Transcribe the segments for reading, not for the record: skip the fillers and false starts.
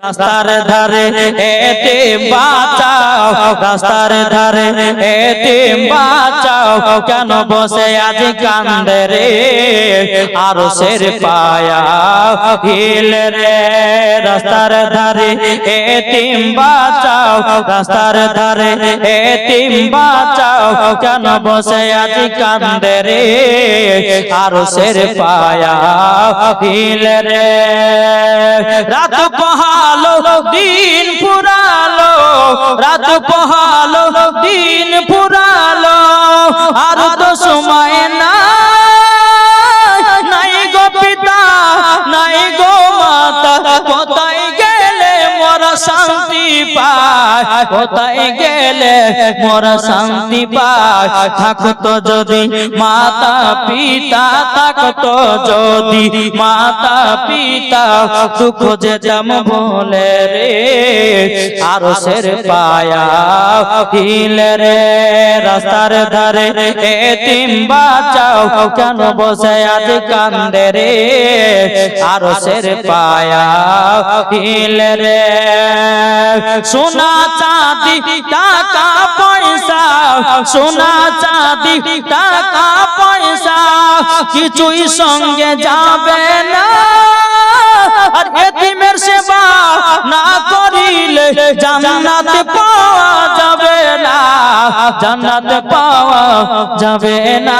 রাস্তার ধারে এতিম বাঁচাও, রাস্তার ধারে এতিম বাঁচাও, কেন বসে আজ কান্দে রে আরশের পায়া হিল রে। রাস্তার ধারে এতিম বাঁচাও, রাস্তার ধারে এতিম বাঁচাও, কেন বসে আজ কান্দে রে আরশের পায়া হিল রে। রাত পোহালো দিন ফুরালো, রাত পোহালো দিন ফুরালো, আর তো সময় নাই গো পিতা নাই গো মাতা, কোথায় গেলে মোরা শান্তি পায়, কোথায় গেলে মোরা শান্তি পায়। থাকতো যদি মাতা পিতা, থাকতো যদি মাতা পিতা, দুঃখ যেতাম ভুলে রে আরশের পায়া হিল রে। রাস্তার ধারে এতিম বাঁচাও, কেন বসে আজ কান্দে রে আরশের পায়া হিল রে। সোনা চাঁদি টাকা পয়সা, সোনা চাঁদি টাকা পয়সা, কিছুই সঙ্গে যাবে না, আর এতিমের সেবা না করিলে জান্নাত পাওয়া যাবে না, জান্নাত পাওয়া যাবে না।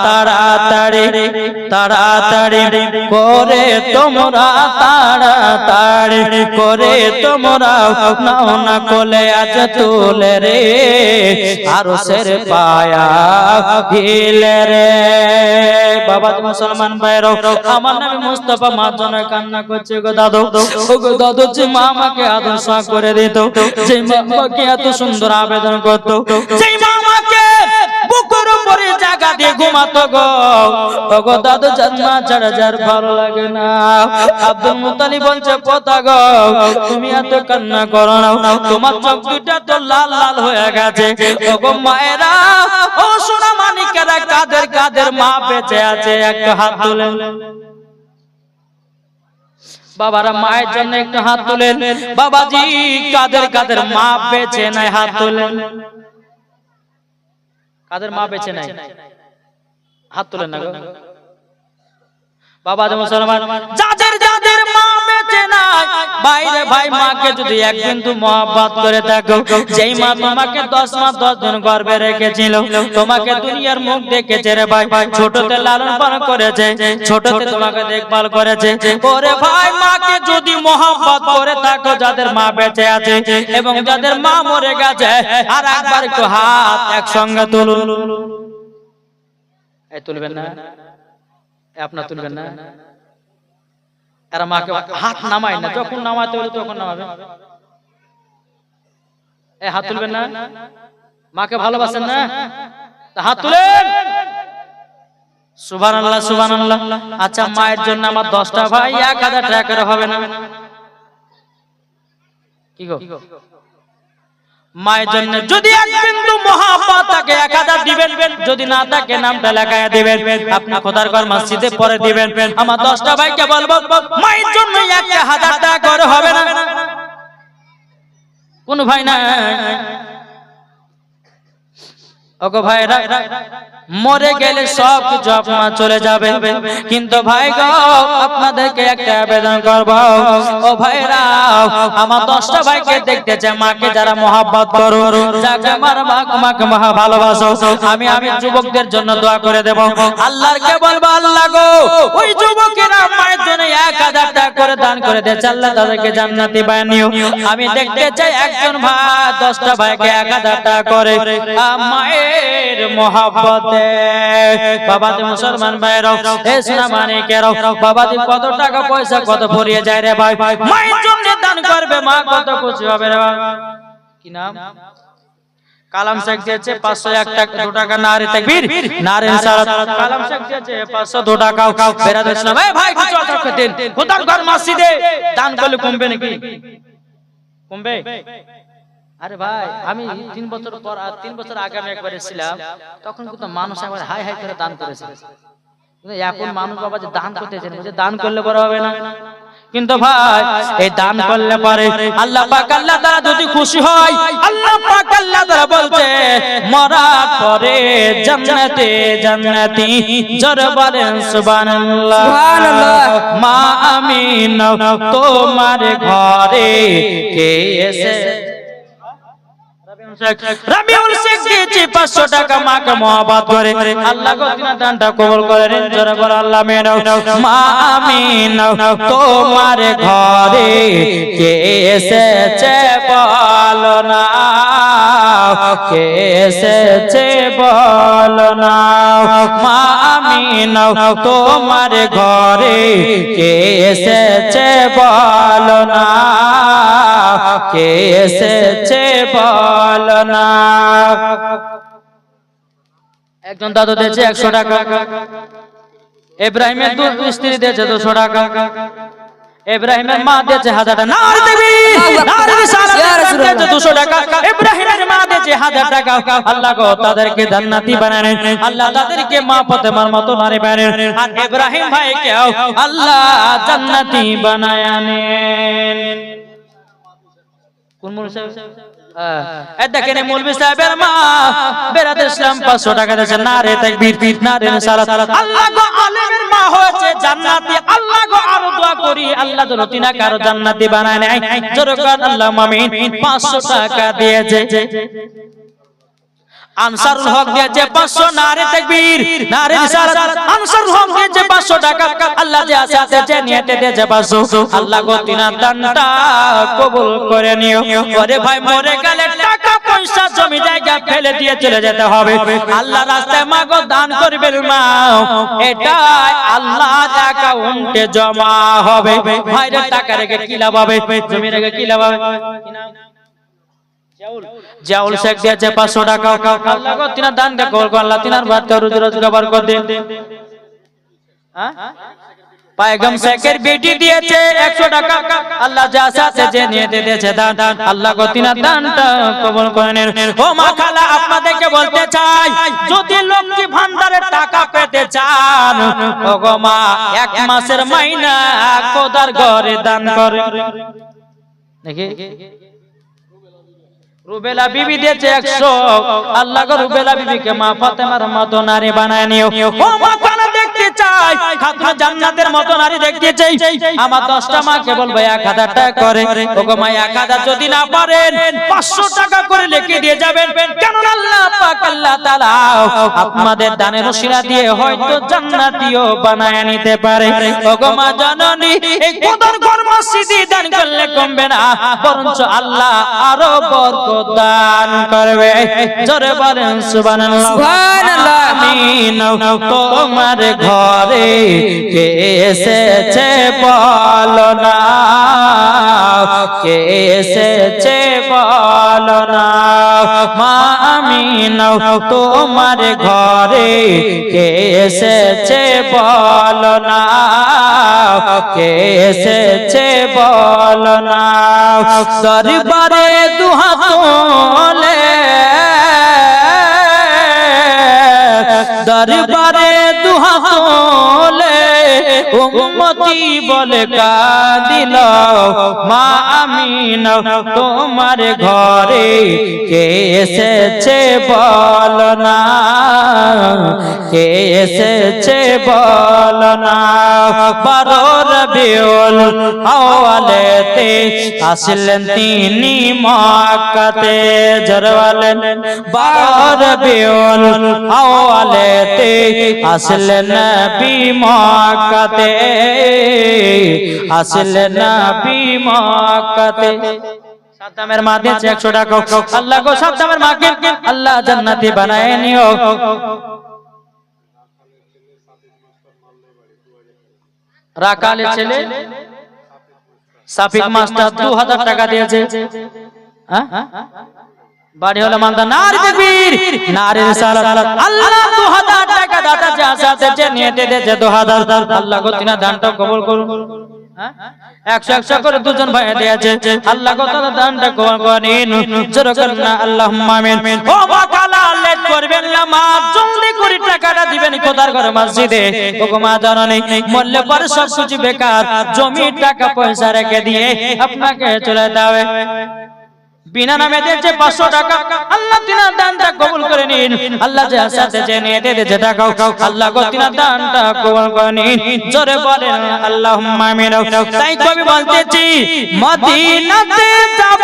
তাড়াতাড়ি তাড়াতাড়ি করে তোমরা, তাড়াতাড়ি করে তোমরা নাও না কোলে আজ তুলে রে আরশের পায়া হিল রে। বাবা মুসলমান ভাইরা, আমার নবী মুস্তাফা মার জন্য কান্না করছে গো দাদু, ও গো দাদু, যে মা আমাকে আদর সহ করে দিত, যে মা আমাকে এত সুন্দর আবেদন করত, যে মা আমাকে বুকের উপরে জায়গা দিয়ে ঘুমাতো গো, ও গো দাদু, জন্মা ছাড়া যার ভালো লাগে না। আব্দুল মুত্তালিব বলছে পোতা গো, তুমি এত কান্না করো না, তোমার চোখ দুটা তো লাল লাল হয়ে গেছে। ও গো মায়েরা, ও সোনা মানিকেরা, কাদের কাদের মা বেঁচে আছে একটা হাত তুলে। বাবারা মায়ের জন্য একটু হাত তুলেন। বাবাজি, কাদের কাদের মা বেঁচে নাই হাত তুলেন। কাদের মা বেঁচে নাই হাত তুলেন না গো। বাবা মুসলমান, যাদের যাদের মা বেঁচে নাই, বাইরে ভাই মাকে যদি এক বিন্দু মহব্বত করে থাকো, যেই মা তোমাকে 10 মাস 10 দিন গর্ভে রেখেছিল, তোমাকে দুনিয়ার মুখ দেখেছে রে ভাই, ছোটতে লালন পালন করেছে, ছোটতে তোমাকে দেখভাল করেছে, ওরে ভাই মাকে যদি মহব্বত করে থাকো, যাদের মা বেঁচে আছে এবং যাদের মা মরে গেছে, আর একবার একটু হাত একসঙ্গে তুলুন। এই তুলবেন না, আপনার তুলবেন না, এরা মাকে হাত নামায় না, যখন নামাতে হলে তখন নামাবে। এই হাত তুলবেন না, মাকে ভালোবাসেন না, হাত তুলেন। সুবহানাল্লাহ সুবহানাল্লাহ। আচ্ছা, মায়ের জন্য আমার 10টা ভাই 1000 টাকা করে হবে না? কি গো, মায়ের জন্য যদি এক বিন্দু মহব্বত থাকে 1000 দিবেন, যদি না থাকে নামটা লেখায় দিবেন, আপনি খোদার ঘর মসজিদে পরে দিবেন। আমার 10টা ভাইকে বলবো, মায়ের জন্য 1000 টাকা করে হবে না? কোন ভাই না? ওগো ভাইরা, মরে গেলে সব কিছু আপনার চলে যাবে, কিন্তু ভাই গো, আপনাদেরকে একটা আবেদন করব, ও ভাইরা, আমার 10টা ভাইকে দেখতে চাই, মাকে যারা মহব্বত করো, যাকে আমার মাকে মহা ভালোবাসো, আমি যুবকদের জন্য দোয়া করে দেব। আল্লাহকে বলবো, আল্লাহ গো, ওই যুবকেরা মায়ের জন্য 1000 টাকা করে দান করে দিয়েছে, আল্লাহ তাদেরকে জান্নাতি বানিও। আমি দেখতে চাই একজন ভাই 10টা ভাইকে 1000 টাকা করে মায়ের মহব্বতে। বাবাজি মুসলমান ভাইরাও, এ সোনা মানিকেরাও, বাবাজি কত টাকা পয়সা কত ভরিয়ে যায় রে ভাই, মায়ের জন্য দান করবে, মা কত খুশি হবে রে ভাই। কি নাম? কালাম শেখ দিয়েছে 501 টাকা, 2 টাকা নারে তাকবীর, নারে ইনসারাত। কালাম শেখ দিয়েছে 500, 2 টাকা। বেরাদ ইসলাম, এই ভাই কিছু টাকা দেন, খোদার ঘর মসজিদে দান করলে কমবে নাকি? কমবে? আরে ভাই, আমি 3 বছর পর, 3 বছর আগে আমি একবার এসেছিলাম, তখন কিন্তু মানুষ আমার হাই হাই করে দান করেছে, কিন্তু এখন মানুষ বাবা যে দান করতে চায়, দান করলে বড় হবে না, কিন্তু ভাই এই দান করলে পরে আল্লাহ পাক আল্লাহ তাআলা যদি খুশি হয়, আল্লাহ পাক আল্লাহ তাআলা বলতে মরার পরে জান্নাতে জান্নাতি জোরে বলেন সুবহানাল্লাহ সুবহানাল্লাহ। মা আমিন তোমার ঘরে কে এসে রাবিউল শেখ দিয়েছে 500 টাকা মাকে মহব্বত করে আল্লাহ গো তিনার দানটা কবুল করেন জোরে বলো আল্লাহ আমিন। মা আমিন তোমার ঘরে কে এসেছে বলো না, কে এসেছে বলো না। মা আমিন তোমার ঘরে কে এসেছে বলো না, কে এসেছে বলো না। একজন দাদু দিয়েছে 100 টাকা, ইব্রাহিমের স্ত্রী দিয়েছে 200 টাকা, ইব্রাহিমের মা দিয়েছে 1000 টাকা, নারে তাকবীর নারে রিসালাত দিয়েছে 200 টাকা, ইব্রাহিমের মা দিয়েছে 1000 টাকা। আল্লাহ গো তাদেরকে জান্নাতি বানান, আল্লাহ তাদেরকে মা ফাতেমার মতো নারী বানান, আর ইব্রাহিম ভাইকে আল্লাহ জান্নাতি বানায় নেন। কোন মৌলভী সাহেব? দেখেন মৌলভী সাহেবের মা বেরাতে ইসলাম 500 টাকা দিয়েছে, নারে তাকবীর নারে রিসালাত। আল্লাহ গো আলেমের মা হয়েছে জান্নাতি, আল্লাহ গো আরো দোয়া করি আল্লাহ যেন তিনাকে আরো জান্নাতি বানায় নেয় জোরে বলেন আল্লাহুম্মা আমিন। 500 টাকা দিয়েছে আনসারুল হক দিয়েছে 500, নারে তাকবীর নারে রিসালাত। আনসারুল হক দিয়েছে 500 টাকা, আল্লাহ যে আছে যে নিয়তে দিয়েছে 500, আল্লাহ গো তিনার দানটা কবুল করে নিও। ওরে ভাই মরে গেলে টাকা পয়সা জমি জায়গা ফেলে দিয়ে চলে যেতে হবে, আল্লাহ রাস্তায় মা গো দান করবেন মা, এটা আল্লাহ অ্যাকাউন্টে জমা হবে। ভাইরে টাকা রেখে কি লাভ হবে, জমি রেখে কি লাভ হবে? জাউল শেখ দিয়েছে 500 টাকা, আল্লাহ গো তিনার দানটা কবুল করে, আল্লাহ তিনার ভাত রুজি রোজগার বরকত দেন। পায়গম শেখের বেটি দিয়েছে 100 টাকা, আল্লাহ যা আছে যে নিয়তে দিয়েছে দান, আল্লাহ গো তিনার দানটা কবুল করে নেন। ও মা খালা আপনাদেরকে বলতে চাই, যদি লক্ষ্মী ভান্ডারের টাকা পেতে চান, ও গো মা 1 মাসের মাইনা খোদার ঘরে দান করে। দেখি রুবেলা বিবি দিয়েছে 100, আল্লাহ গো রুবেলা বিবিকে মা ফাতেমার মতো নারী বানায় নিও। ও মা কানা দেখতে চাই খাতুন জান্নাতের মতো নারী দেখতে চাই, আমার 10টা মাকে বলবো 1000 টাকা করে। ও গো মা 1000 যদি না পারেন 500 টাকা করে লিখে দিয়ে যাবেন, কেন আল্লাহ পাক আল্লাহ তাআলা আপনাদের দানের ওসিলা দিয়ে হয়তো জান্নাতীও বানায় নিতে পারে। ও গো মা জননী এই খোদার ঘর মসজিদে দান করলে কমবে না, বরঞ্চ আল্লাহ আরো বরকত দান করবে জোরে বলেন সুবহানাল্লাহ সুবহানাল্লাহ। আমিন তোমার ঘরে কে এসেছে বলো না, কে এসেছে বলো না। মা আমিন তোমার ঘরে কে এসেছে বলো না, কে এসেছে বলো না। দরবারে দুহাত তোলে, দরবারে দুহাত তোলে উম্মতি বলে কাঁদিল, মা আমিন তোমার ঘরে কে এসেছে বলো না, কে এসেছে বলো না। 12 রবিউল আউয়ালেতে আসলেন তিনি মক্কাতে জোরে বলেন। 12 রবিউল আউয়ালেতে আসলেন নবী মক্কাতে, আসলেন নবী মক্কাতে। সাদ্দামের মা দিয়েছে 100 টাকা, আল্লাহ গো সাদ্দামের মাকে আল্লাহ জান্নাতি বানায় নিও। রাকালের ছেলে সাফিক মাস্টার 2000 টাকা দিয়েছে। বাড়ি হলো মানদা নারে তাকবীর নারে রিসালাত। আল্লাহ 2000 টাকা দাতা যা আছে যে নিয়ে দিয়েছে 2000, আল্লাহ গো তিনা দানটা কবুল করুন। 100 করে দুজন ভাই দিয়েছে আল্লাহ গো তার দানটা কবুল করেন জোরে করেন না আল্লাহুম্মা আমিন ও মা কালা লেট করবেন না মা জলদি করে টাকাটা দিবেন খোদার ঘরে মসজিদে ও গো মা জানেন মরলে পরে সব কিছু বেকার জমি টাকা পয়সা রেখে দিয়ে আপনাকে চলে যাবে বিনা নামে দিয়েছে 500 টাকা আল্লাহ তিনার দানটা কবুল করে নিন আল্লাহ যে সাথে যে নিয়ে দিয়েছে টাকা আল্লাহ গো তিনার দানটা কবুল করে নিন জোরে বলেন আল্লাহুম্মা আমিন তাই কবি বলতেছি মদিনাতে যাব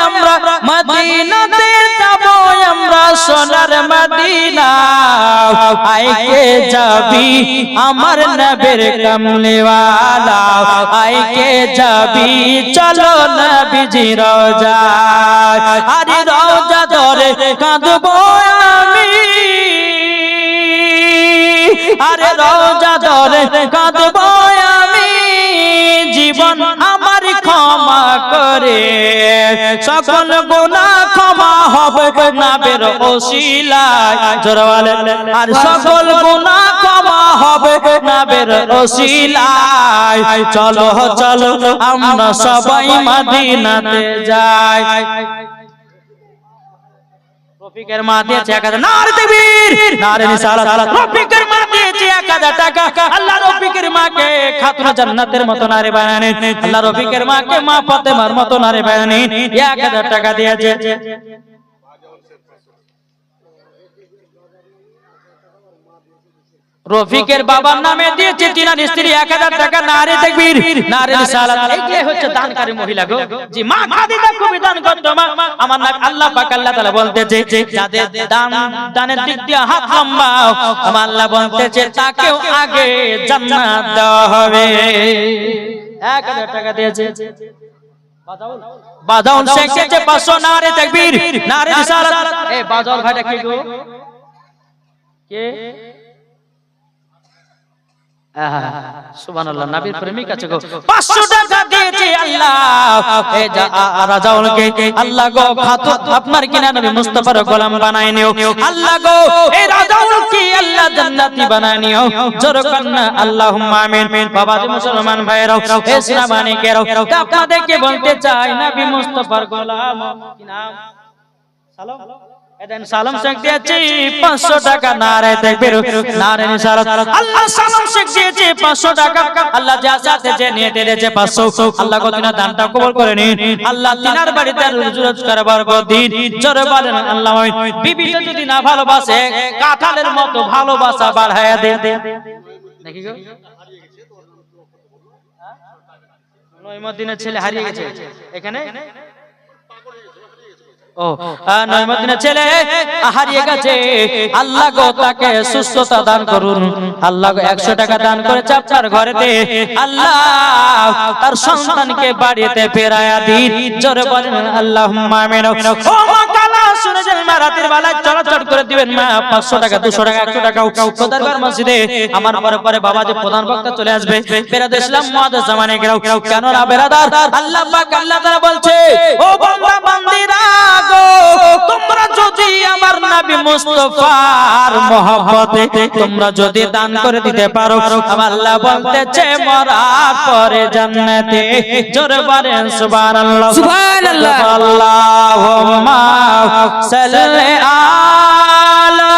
আমরা মদিনাতে যাব আমরা সোনার মদিনা আইকে যাবি আমার নবীর কামলিওয়ালা আইকে যাবি চলো নবীজি রওজা আরে রওজা ধরে কাঁদবো আমি আরে রওজা ধরে কাঁদবো আমি জীবন আমার ক্ষমা করে সকল গুনাহ ক্ষমা হবে নবীর ওসিলায় জোরে বলেন আর সকল গুনাহ ক্ষমা হবে নবীর ওসিলায় চলো চলো আমরা সবাই মদিনাতে যাই রফিকের মা দিয়েছে 1000 নারে তাকবীর নারে রিসালাত রফিকের মা দিয়েছে 1000 টাকা আল্লাহ রফিকের মাকে খাতুন জান্নাতের মত নারী বানালেন আল্লাহ রফিকের মাকে মা ফাতেমার মত নারী বানালেন 1000 টাকা দিয়েছে রফিকের বাবার নামে দিয়েছে তিনার স্ত্রী 1000 টাকা নারে তাকবীর নারে রিসালাত এই হচ্ছে দানকারী মহিলা গো জি মা খাদিজা খুবই দান করতো মা আমার নাম আল্লাহ পাক আল্লাহ তাআলা বলতেছে যাদের দানের দিক দিয়ে হাত লম্বা আমার আল্লাহ বলতেছে তাকেও আগে জান্নাত দেওয়া হবে 1000 টাকা দিয়েছে বাদাউল শেখ দিয়েছে 500 নারে তাকবীর নারে রিসালাত এই বাদাউল ভাইটা কি গো কে সুবহানাল্লাহ নবীর প্রেমিক আছে গো 500 টাকা দিয়েছে আল্লাহ এই রাজাউলকে আল্লাহ গো খাতুন আপনার কিনা নবী মুস্তাফার গোলাম বানায় নিও আল্লাহ গো এই রাজাউলকে আল্লাহ জান্নাতি বানায় নিও জোরে কন্না আল্লাহুম্মা আমিন বাবা জি মুসলমান ভাইরাও ইসলাম মানিকেরাও আপনাদেরকে বলতে চাই নবী মুস্তাফার গোলাম কি নাম সালাম এদেন সালাম শেখ দিয়েছে 500 টাকা নারে তাকবীর নারে রিসালাত আল্লাহ সালাম শেখ দিয়েছে 500 টাকা আল্লাহ যা সাথে যে নিয়ে দিয়েছে 500 আল্লাহ গো তিনার দানটা কবুল করে নিন আল্লাহ তিনার বাড়িতে রোজগার বরকত দিন জোরে বলেন আল্লাহ বিবিকে যদি না ভালোবাসে কাঁঠালের মতো ভালোবাসা বাড়ায়া দেন দেখি গো নয়মদিনের ছেলে হারিয়ে গেছে এখানে ও নয়মদিনের ছেলে হারিয়ে গেছে আল্লাহ গো তাকে সুস্থতা দান করুন আল্লাহ গো 100 টাকা দান করেছে আপনার ঘরেতে আল্লাহ তার সন্তানকে বাড়িতে ফেরায়া দিন জোরে বলেন আল্লাহুম্মা আমিন ও মা কালা শুনে যান মা রাতের বেলায় চলাচল করে দিবেন মা 500 টাকা 200 টাকা 100 টাকা খোদার ঘর মসজিদে আমার পরে পরে বাবা যে প্রধান বক্তা চলে আসবে বেরাদার ইসলাম মুআদ্দাস জামানে গেরাও কেন না বেরাদার আল্লাহ পাক আল্লাহ তাআলা বলছে ও বান্দা বান্দিরা তোমরা যদি আমার নবী মুস্তাফার মহব্বতে তোমরা যদি দান করে দিতে পারো আমার আল্লাহ বলতেছে মরার পরে জান্নাতে জোরে বলেন সুবহানাল্লাহ সুবহানাল্লাহ আল্লাহুম্মা সাল্লি আলা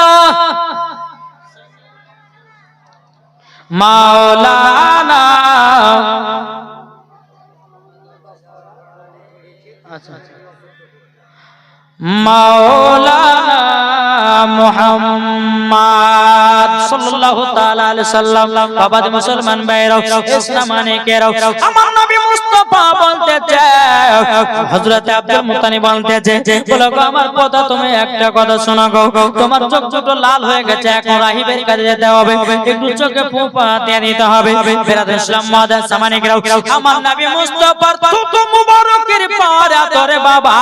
মাওলানা আচ্ছা মাওলানা মুহাম্মদ সাল্লাল্লাহু তাআলা আলাইহি সাল্লাম বাবা জি মুসলমান ভাইরাও ইসলাম মানিকেরাও আমার নবী মুস্তাফা বলতেছে হযরত আব্দুল মুত্তালিব বলতেছে বলো গো আমার কথা তুমি একটা কথা শোনো গো তোমার চোখ দুটো লাল হয়ে গেছে এখন রাহিবের কাছে যেতে হবে একটু চোখে ফুপা দিয়ে নিতে হবে বেরাদ ইসলাম মুআদ্দাস মানিকেরাও আমার নবী মুস্তাফার থুতু মুবারকের পাওয়ার আতরে বাবা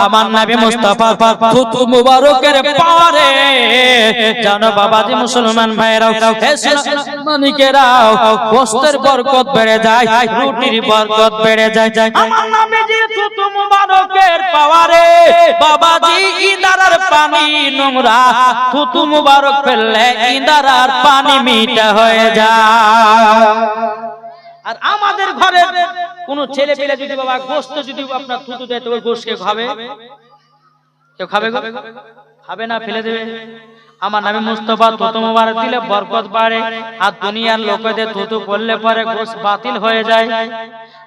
আমার নবী মুস্তাফার থুতু মুবারকের পাওয়ারে জানো বাবাজি মুসলমান ভাইরাও মানিকেরাও গোশতের বরকত বেড়ে যায় রুটির বরকত বেড়ে যায় আমার নবীজির থুতু মুবারকের পাওয়ারে বাবাজি ইদারার পানি নোংরা থুতু মুবারক ফেললে ইদারার পানি মিঠা হয়ে যায় আর আমাদের ঘরে কোন ছেলে পেলে যদি বাবা গোশত যদি আপনার থুতু দেয় তো ওই গোশত কে খাবে? কেউ খাবে? খাবে না, ফেলে দেবে। আমার নবী মুস্তাফা থুতু মোবারক দিলে বরকত বাড়ে, আর দুনিয়ার লোকেদের থুতু পড়লে পরে গোশত বাতিল হয়ে যায়।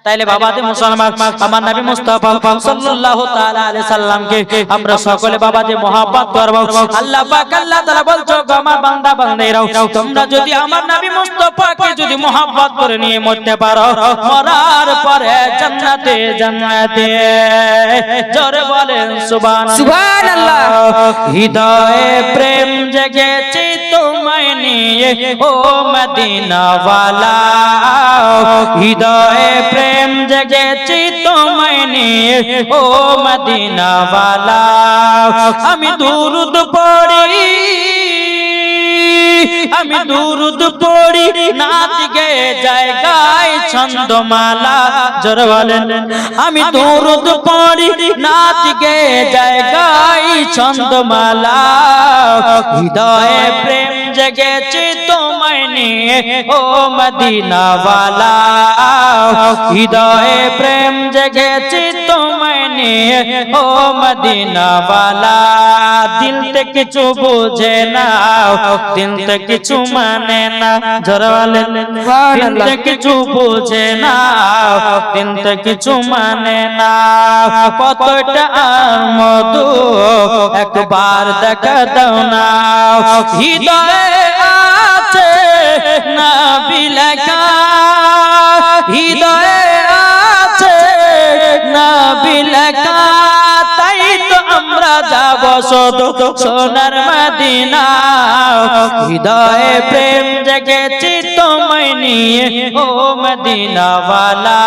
তাইলে বাবাজি মুসলমান, আমার নবী মুস্তাফা সাল্লাল্লাহু তাআলা আলাইহি সাল্লামকে আমরা সকলে বাবাজি মহব্বত করব। আল্লাহ পাক আল্লাহ তাআলা বলছো, আমার বান্দা বান্দারাও তোমরা যদি আমার নবী মুস্তাফাকে যদি মহব্বত করে নিয়ে মরতে পারো, মরার পরে জান্নাতে জান্নাতে জোরে বলেন সুবহানাল্লাহ। হৃদয়ে প্রেম জেগেছে তোমায় নিয়ে ও মদিনা ওয়ালা, হৃদয়ে প্রেম জেগেছি তোমায় নিয়ে ও মদিনা ওয়ালা। আমি দুরুদ পড়ি, আমি দুরুদ পড়ি, নাচ গেয়ে জায়গায় ছন্দমালা। জোরে বলেন। আমি দুরুদ পড়ি, নাচ গেয়ে জায়গায় ছন্দমালা। হৃদয়ে প্রেম জেগেছে তোমায় নিয়ে ও মদিনা ওয়ালা, হৃদয়ে প্রেম জেগেছে তোমায় নিয়ে ও মদিনা ওয়ালা। দিল তে কিছু বুঝে না, দিল তে কিছু মানে না। জোরে বলেন। দিল তে কিছু বুঝে না, দিল তে কিছু মানে না। কতটা আর মধু একবার দেখা দাও না। হৃদয়ে আছে নবী লেখা, হৃদয়ে আছে নবী লেখা। তাই তো আমরা যাব শুধু সোনার মদিনা। হৃদয়ে প্রেম জেগেছে তোমায় নিয়ে ও মদিনা ওয়ালা,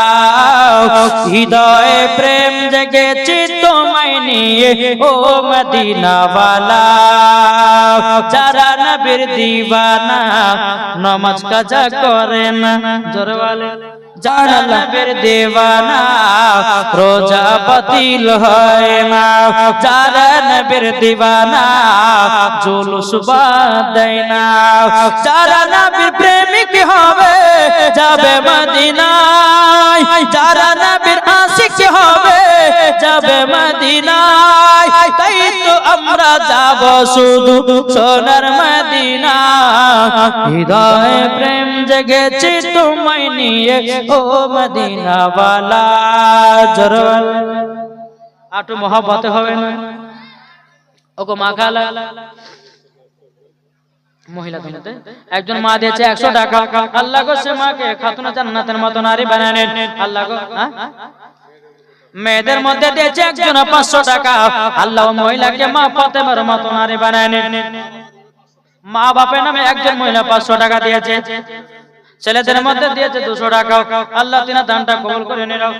হৃদয়ে প্রেম জেগেছে তোমায় নিয়ে ও মদিনা ওয়ালা। যারা নবীর দিওয়ানা নামাজ কাজা করে না। জোরে বলে। যারা নবীর দিওয়ানা রোজা বাতিল হয় না। যারা নবীর দিওয়ানা জুলুস বাদ দেয় না। যারা নবীর প্রেমিক হবে যাবে মদিনায়, যারা নবীর আশিক হবে যাবে মদিনায়। তাই তো আমরা যাব শুধু সোনার মদিনা। হৃদয়ে প্রেম জেগেছে তোমায় নিয়ে ও মদিনা ওয়ালা। জোরে আটু মহব্বত হবে না। ওগো মা খালা মহিলা দুনিয়াতে একজন মা দিয়েছে 100 টাকা। আল্লাহ গো সে মাকে খাতুনে জান্নাতের মতো নারী বানালেন। আল্লাহ গো মেয়েদের মধ্যে দিয়েছে একজন 500 টাকা। আল্লাহ মহিলাকে মা ফাতেমার মতো নারী বানালেন। মা বাপের নামে একজন মহিলা 500 টাকা দিয়েছে। ছেলেদের মধ্যে দিয়েছে 200 টাকা। আল্লাহ তিনা দানটা কবুল করে নিও।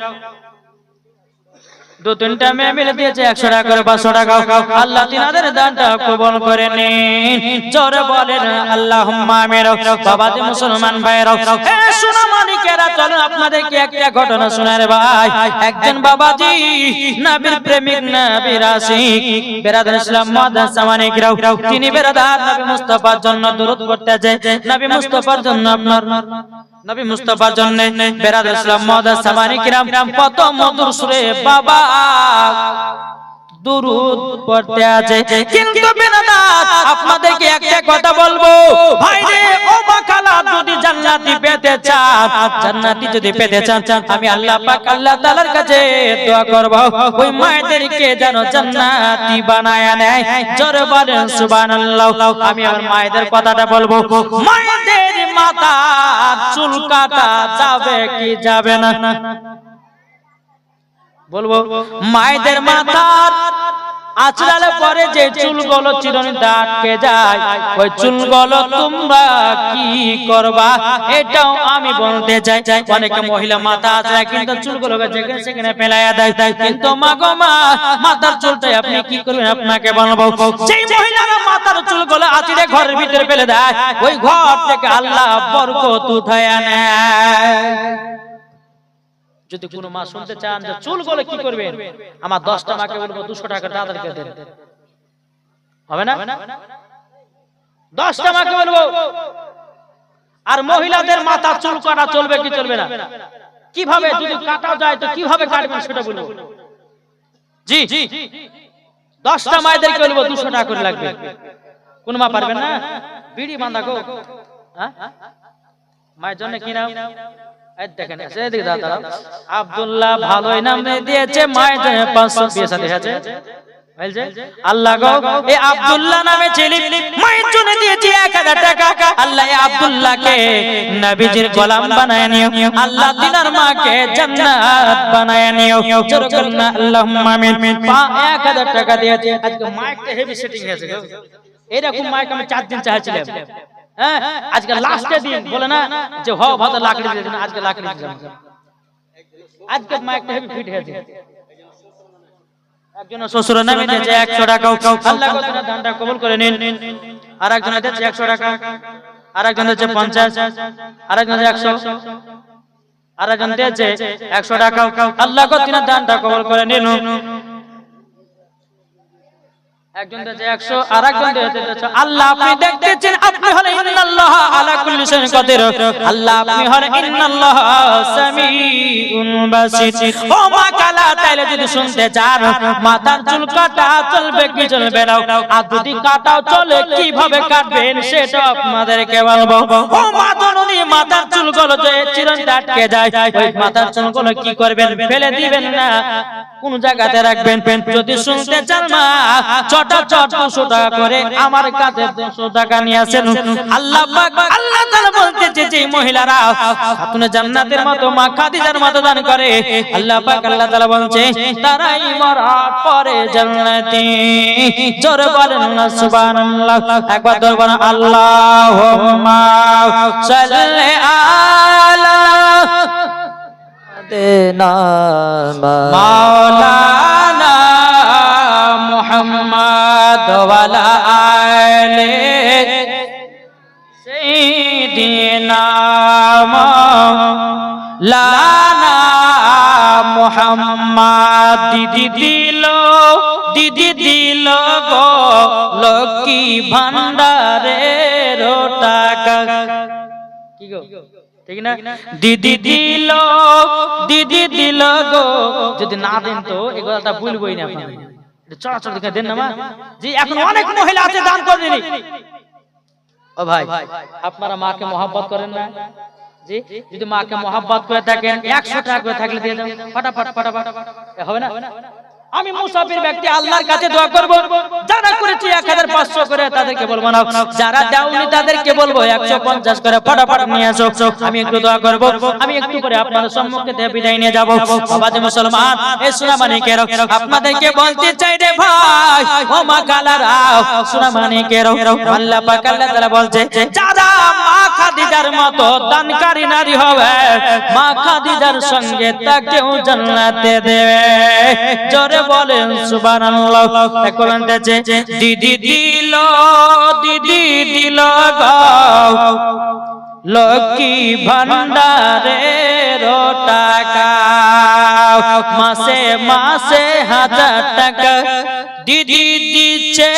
दो तीनटा मेয়ে মিলে দিয়েছে 100 টাকা করে 500 টাকা আল্লাহ তিনাদের দানটা কবুল করে নিন জোরে বলেন আল্লাহুম্মা আমিন বাবাজি মুসলমান ভাইরা এ সোনা মানিকেরা চলুন আপনাদেরকে একটা ঘটনা শোনার ভাই একজন বাবাজি নবীর প্রেমিক নবীর আশিক বেরাদার ইসলাম মাদ্রাসা মানিকরাও তিনি বেরাদার নবী মুস্তাফার জন্য দরুদ পড়তে যায় নবী মুস্তাফার জন্য আপনার নবী মুস্তাফার জন্য বেরাদার ইসলাম মাদ্রাসা মানিকরাম কত মধুর সুরে বাবা দুরুদ পড়তে আছে কিন্তু বেনাদার আপনাদেরকে একটা কথা বলবো ভাই রে ও বাকালা যদি জান্নাতি পেতে চান জান্নাতি যদি পেতে চান আমি আল্লাহ পাক আল্লাহ তাআলার কাছে দোয়া করব ওই মায়েদেরকে যেন জান্নাতি বানায় নেয় জোরে বলেন সুবহানাল্লাহ আমি আমার মায়েদের কথাটা বলবো মায়েদের মাথা চুল কাটা যাবে কি যাবে না বলবো মায়েদের মাথার আঁচড়ালে পরে যে চুলগুলো চিরুনি আটকে যায় ওই চুলগুলো তোমরা কি করবা এটাও আমি বলতে চাই অনেকে মহিলা মাথা আঁচড়ায় কিন্তু চুলগুলোকে যেখানে সেখানে ফেলাইয়া দেয় কিন্তু মা গো মা মাথার চুলটাই আপনি কি করবেন আপনাকে বলবো যেই মহিলারা মাথার চুলগুলো আঁচড়ে ঘরের ভিতরে ফেলে দেয় ওই ঘর থেকে আল্লাহ বরকত উঠায়া নেয় যদি কোনো মা শুনতে চান যে চুল গলে কি করবেন আমার 10টা মাকে বলবো 200 টাকা তাদেরকে দেন হবে না 10টা মাকে বলবো আর মহিলাদের মাথা চুল কাটা চলবে কি চলবে না? কিভাবে যদি কাটা যায় তো কিভাবে কাটবেন সেটা বলবো। জি 10টা মায়েদেরকে বলবো 200 টাকা করে লাগবে। কোন মা পারবেন না? বিড়ি বাঁধা গো। হ্যাঁ মায়ের জন্য কি নাম? এই দেখেন এদিকে দাদা আব্দুল্লাহ ভালোই নাম দিয়েছে, মায়ের জন্য 500 বিয়ে সাথে আছে। আল্লাহ গো এই আব্দুল্লাহ নামে ছেলে মায়ের জন্য দিয়েছি 1000 টাকা। আল্লাহ এই আব্দুল্লাহকে নবীজির গোলাম বানায় নিও, আল্লাহ দিনার মাকে জান্নাত বানায় নিও। জোরে বলেন না আল্লাহুম্মা আমিন। 1000 টাকা দিয়েছি। আজকে মাইকটা হেভি সেটিং হয়েছে গো। এরকম মাইক আমি 4 দিন চাইছিলাম। হ্যাঁ আজকে লাস্টে দিন বলে না যে হ ভাত লাকড়ি দিয়েছেন, আজকে লাকড়ি দিলাম। আজকে মাইকটা হেভি ফিট হয়েছে। একজন শ্বশুর নামে দিয়েছে 100 টাকা, আল্লাহ কত না দানটা কবুল করে নিন। আরেকজন দিয়েছে 100 টাকা, আরেকজন দিয়েছে 50, আরেকজন 100, আরেকজন দিয়েছে 100 টাকা, আল্লাহ কত না দানটা কবুল করে নিন। একজন দিয়েছে 100, আরেকজন দিয়েছে 100। আল্লাহ আপনি দেখতেছেন, আপনি হলেন ইন্নাল্লাহ আলা কুল্লি শাইইন কাদির। আল্লাহ আপনি হলেন ইন্নাল্লাহ সামিউন বাসির। ও মা কালা তাইলে যদি শুনতে চান মাথার চুল কাটা চলবে কি চলবে না, আর যদি কাটাও চলে কিভাবে কাটবেন সেটা আপনাদেরকে বলবো। ও মা জননী মাথার চুলগুলো যে চিরঞ্জিত আটকে যায়, ওই মাথার চুলগুলো কি করবেন? ফেলে দিবেন না, কোন জায়গাতে রাখবেন। যদি শুনতে চান মা চট 200 টাকা করে আমার কাছে 200 টাকা নিয়ে আসেন। আল্লাহ পাক আল্লাহ তাআলা বলতেছে যে মহিলারা খাতুনে জান্নাতের মতো মা খাদিজার মতো দান করে, আল্লাহ পাক আল্লাহ তাআলা বলছে তারাই মরার পরে জান্নাতি। জোরে বলেন না সুবহানাল্লাহ। একবার দরবার আল্লাহুম্মা সাল্লি আলা দেনা মাওলানা মুহাম্মদ ওয়ালা আলে সাইয়্যিদিনা মাওলানা মুহাম্মদ। দিদি দিল গো লক্ষ্মী ভান্ডারের টাকা। কি গো ঠিক না? দিদি দিল গো। যদি না দেন তো এই কথাটা ভুলবই না আপনারা। চড়াচড় দেখে দেন না মা। জি এখন অনেক মহিলা আছে দান করে দেনি। ও ভাই আপনারা মাকে মহব্বত করেন না? জি যদি মাকে মহব্বত করে থাকেন 100 টাকা করে থাকলে দিয়ে দাও ফটাফট ফটাফট। হবে না? আমি মুসাফির ব্যক্তি আল্লাহর কাছে দোয়া করব, যারা করেছি 1500 করে তাদেরকে বলবো না, যারা দাওনি তাদেরকে বলবো 150 করে ফটাফট নিয়ে আসো। আমি একটু দোয়া করব, আমি একটু করে আপনাদের সম্মুখে দিয়ে বিদায় নিয়ে যাব। বাবাজি মুসলমান এই সোনামানিকের আপনাদেরকে বলতে চাই রে ভাই, ও মা কালারা সোনামানিকের আল্লাহ পাক আল্লাহ তাআলা বলছে যারা মা খাদিজার মতো দানকারী নারী হবে মা খাদিজার সঙ্গে তাকেও জান্নাতে দেবে। জোরে বলেন সুবহানাল্লাহ। এখন বলতেছে দিদি দিল গো লক্ষ্মী ভান্ডারের টাকা, মাসে মাসে 1000 টাকা দিদি দিচ্ছে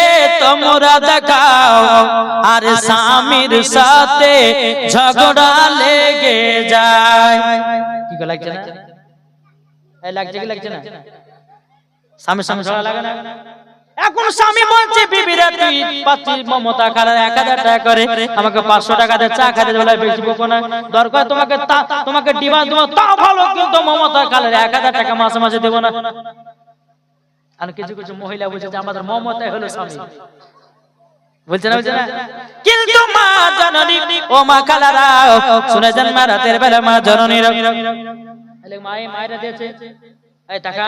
তোমরা দেখাও, আর স্বামীর সাথে ঝগড়া লেগে যায়। কি লাগছে না? এই লাগছে কি লাগছে না? স্বামীর সঙ্গে ঝগড়া লাগে না? এখন স্বামী বলছে বিবিরা তুই পাচ্ছি মমতা খালা 1000 টাকা করে আমাকে 500 টাকা দে চা খেতে বলে বেশি বকো না, দরকার তোমাকে ডিমান্ড দেবো তাও ভালো, কিন্তু মমতা খালার 1000 টাকা মাসে মাসে দেবো না। আর কিছু কিছু মহিলা বলছে যে আমাদের মমতাই হলো স্বামী, বলছে না কিন্তু মা জননী ও মা খালারা শুনে যান মা রাতের বেলা মা জননীরা মায়েরা দিয়েছে এই টাকা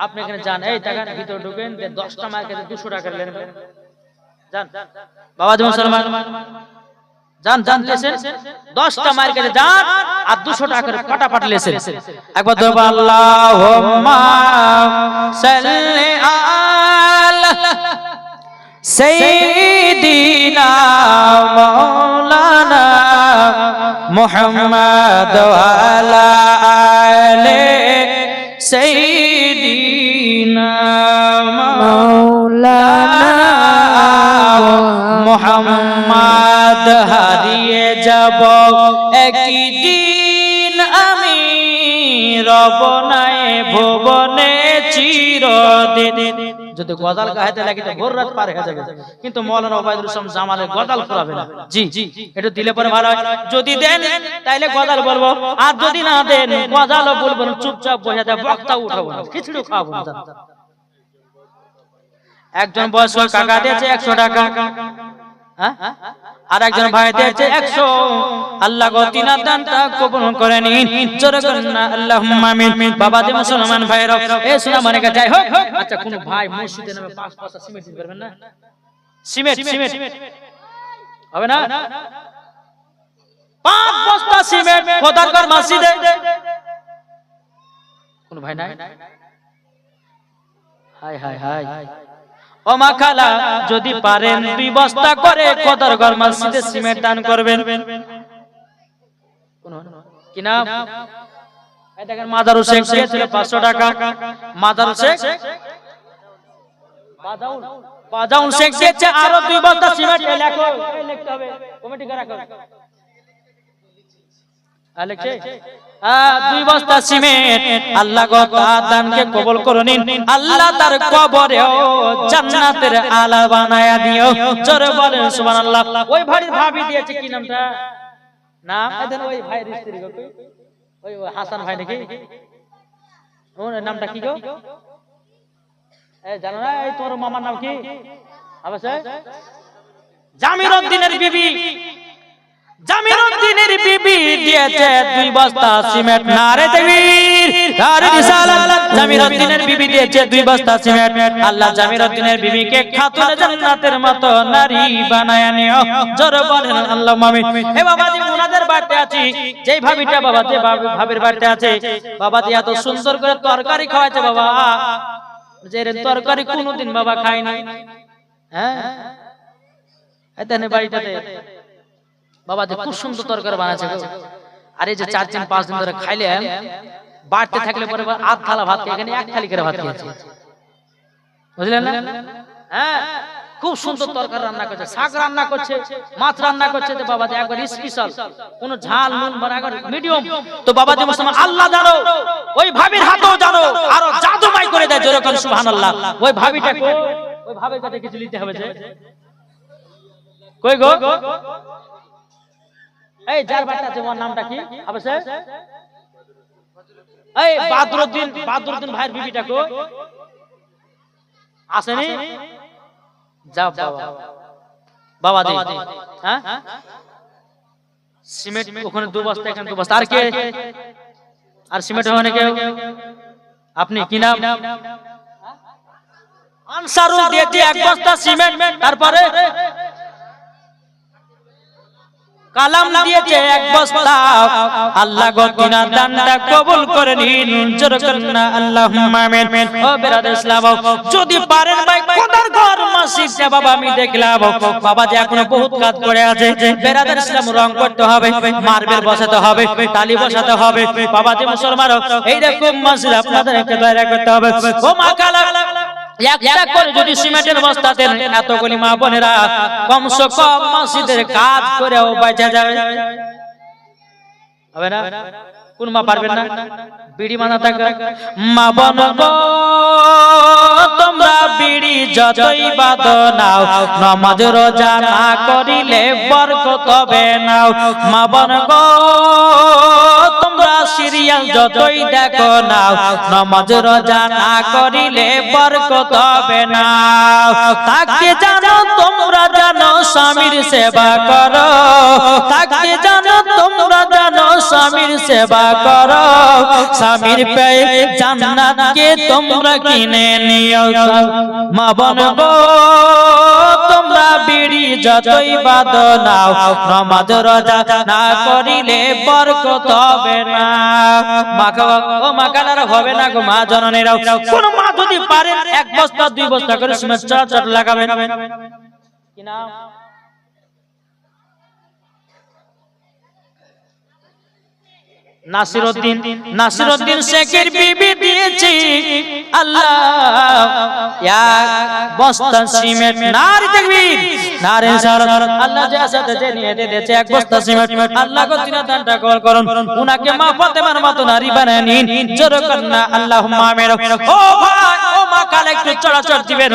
আপনি এখানে যান, এই টাকা ভিতরে ঢুকেন 10টা মায়ের কাছে 200 টাকা নেবেন, যান বাবাজি মুসলমান যান লেছেন 10টা মায়ের কাছে যান আর 200 টাকা করে ফটাফট লেছেন। একবার দরবা আল্লাহুম্মা সাল্লি আলা সাইয়্যিদিনা মাওলানা মুহাম্মদ ওয়ালা আলে সাইয়্যিদিনা মাওলানা মুহাম্মদ। হারিয়ে যা যাব একদিন আমি রব নাই ভুবনে চিরদিন। যদি গজাল গাইতে লাগি তো ভোর রাত পার হয়ে যাবে, কিন্তু মৌলানা ওবায়দুল ইসলাম জামালের গজাল ফুরাবে না। জি এটা দিলে পরে ভালো হয়। যদি দেন তাইলে গজাল বলবো, আর যদি না দেন গজালও বলবো না, চুপচাপ বসে যায়, বক্তা উঠাবো না, খিচুড়ি খাওয়াবো না। একজন বয়স্ক কাকা দিয়েছে 100 টাকা, আর একজন ভাই দিয়েছে 100। আল্লাহ গো তিনার দানটা কবুল করে নিন, জোরে করেন না আল্লাহুম্মা আমিন। বাবা যে মুসলমান ভাইরা, এই শোনা মানে যাই হোক। আচ্ছা কোন ভাই মসজিদে নামে 5 বস্তা সিমেন্ট দিতে পারবেন না? সিমেন্ট হবে না? 5 বস্তা সিমেন্ট খোদারগড় মসজিদে কোন ভাই নাই? High high high. ও মা খালা, যদি পারেন 2 বস্তা করে খোদারগড় মসজিদে সিমেন্ট দান করবেন। কি নাম? এই দেখেন মাদারুল শেখ দিয়েছিল 500 টাকা। মাদারুল শেখ বাজাউল শেখ দিয়েছে আরো 2 বস্তা সিমেন্ট। লেখো, লিখতে হবে, কমিটি করে রাখো। আলেখে 2 বস্তা সিমেন্ট। আল্লাহ গো তার দানকে কবুল করে নিন, আল্লাহ তার কবরেও জান্নাতের আলা বানায়া দিও, জোরে বলেন সুবহানাল্লাহ। ওই ভাবি দিয়েছে কি নামটা? নাম এদেন ওই ভাইয়ের স্ত্রী গো, ওই হাসান ভাই নাকি? ওর নামটা কি গো? এই জানো না, এই তোর মামার নাম কি? অবশ্যই জামির উদ্দিনের বিবি। জামির উদ্দিনের বিবি দিয়েছে 2 বস্তা সিমেন্ট। নারে তাকবীর, নারে রিসালাত। জামির উদ্দিনের বিবি দিয়েছে 2 বস্তা সিমেন্ট। আল্লাহ জামির উদ্দিনের বিবিকে খাতুনে জান্নাতের মতো নারী বানায়া নিও, জোরে বলেন আল্লাহুম্মা আমিন। এ বাবাজি মুনাদের বাড়িতে আছি, যেই ভাবিটা বাবা যে ভাবির বাড়িতে আছে, বাবাজি এত সুন্দর করে তরকারি খাওয়াচ্ছে বাবা, যে তরকারি কোনোদিন বাবা খায়নি। হ্যাঁ এখানে বাড়িটাতে বাবা যে খুব সুন্দর তরকারি বানাচ্ছে গো। আর এই যে 4 দিন 5 দিন ধরে খাইলে বাড়তে থাকলে পরে আধ থালা ভাত, এখানে 1 থালি করে ভাত খেয়েছে, বুঝলেন না? হ্যাঁ খুব সুন্দর তরকারি রান্না করছে, শাক রান্না করছে, মাছ রান্না করছে। তো বাবা যে একবার স্পেশাল, কোন ঝাল নুন একবার মিডিয়াম। তো বাবা যে মুসলমান আল্লাহ জানো, ওই ভাবির হাতেও জানো আরো জাদুমাই করে দেয়, জোরে করে সুবহানাল্লাহ। ওই ভাবিটা কই? ওই ভাবির কাছে কিছু নিতে হবে যে কই গো? এই যার বাচ্চা আছে ওর নামটা কি? অবশ্যই এই বাদরুদ্দিন ভাইয়ের বিবিটা কো? আসেনি? যাও বাবা দি। হ্যাঁ সিমেন্ট ওখানে 2 বস্তা, এখানে 2 বস্তা। আর কে? আর সিমেন্ট ওখানে কেউ? আপনি কি নাম? আনসারুল দিয়েছে 1 বস্তা সিমেন্ট। তারপরে কালাম দিয়েছে 1 বস্তা। আল্লাহ গো তিনার দানটা কবুল করে নিন, জোরে করেন না আল্লাহুম্মা আমিন। ও বেরাদার ইসলাম, যদি পারেন ভাই খোদারগড় মসজিদে বাবা আমি দেখলাম বাবা যে এখনো বহুত কাজ করে আছে। বেরাদার ইসলাম রং করতে হবে, মার্বেল বসাতে হবে, টালি বসাতে হবে। বাবা যে মুসলমান এইরকম মসজিদ আপনাদেরকে তৈরি করতে হবে। ও মা কালা একটা করে যদি সিমেন্টের বস্তা দেন, এতগুলি মা বোনেরা কমসে কম মসজিদের কাজ করেও বাঁচা যাবে, হবে না? কোন মা পারবেন না? বিড়ি মানা থাকবে। মা বোন গো তোমরা বিড়ি যতই বাঁধো নাও, নামাজ রোজা না করিলে বরকত হবে না। মা বোন গো তোমরা সিরিয়াল যতই দেখো নাও, নামাজ রোজা না করিলে বরকত হবে না। তাকে জানো তোমরা জানো স্বামীর সেবা করো, তাকে জানো তোমরা জানো স্বামীর সেবা করো। স্বামীর পেয়ে জান্নাতকে তোমরা কিনে নিও। মা বোন গো তোমরা বিড়ি যতই বাঁধো নাও, নামাজ রোজা না করিলে বরকত হবে না। ও মা কালারা হবে না গো মা জননীরাও। কোন মা যদি পারেন 1 বস্তা 2 বস্তা করে সিমেন্ট চট লাগাবেন। কি নাম? নাসিরউদ্দিন শেখের বিবি দিয়েছি আল্লাহ এক বস্তা সিমেন্ট। নারী তাকবীর, নারী সালাত। আল্লাহ যে নিয়ে দিয়েছে এক বস্তা সিমেন্ট, আল্লাহ গো তিনা দানটা কবুল করুন। উনাকে মা ফাতেমার মতো নারী বানায় নিন, জোরে করুন না আল্লাহুম্মা আমিন। ও ভাই ও মা, কাল একটু চড়াচড় দিবেন,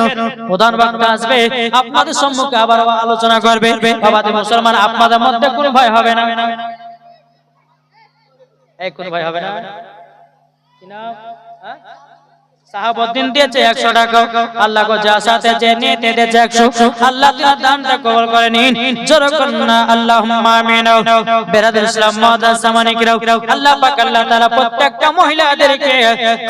প্রধান বক্তা আসবে আপনাদের সম্মুখে আবার আলোচনা করবে। বাবাদের মুসলমান, আপনাদের মধ্যে কোনো ভয় হবে না, এই কোন ভাই হবে না? কি নাম? সাহাবউদ্দিন দিয়েছে 100 টাকা। আল্লাহ গো যা সাথে যে নিতে দিয়েছে 100, আল্লাহ তাআলা দানটা কবুল করে নিন, জোরে করুন না আল্লাহুম্মা আমিন। বেরাদর ইসলাম মুআদ্দাস সামানিকরাও, আল্লাহ পাক আল্লাহ তাআলা প্রত্যেকটা মহিলাদেরকে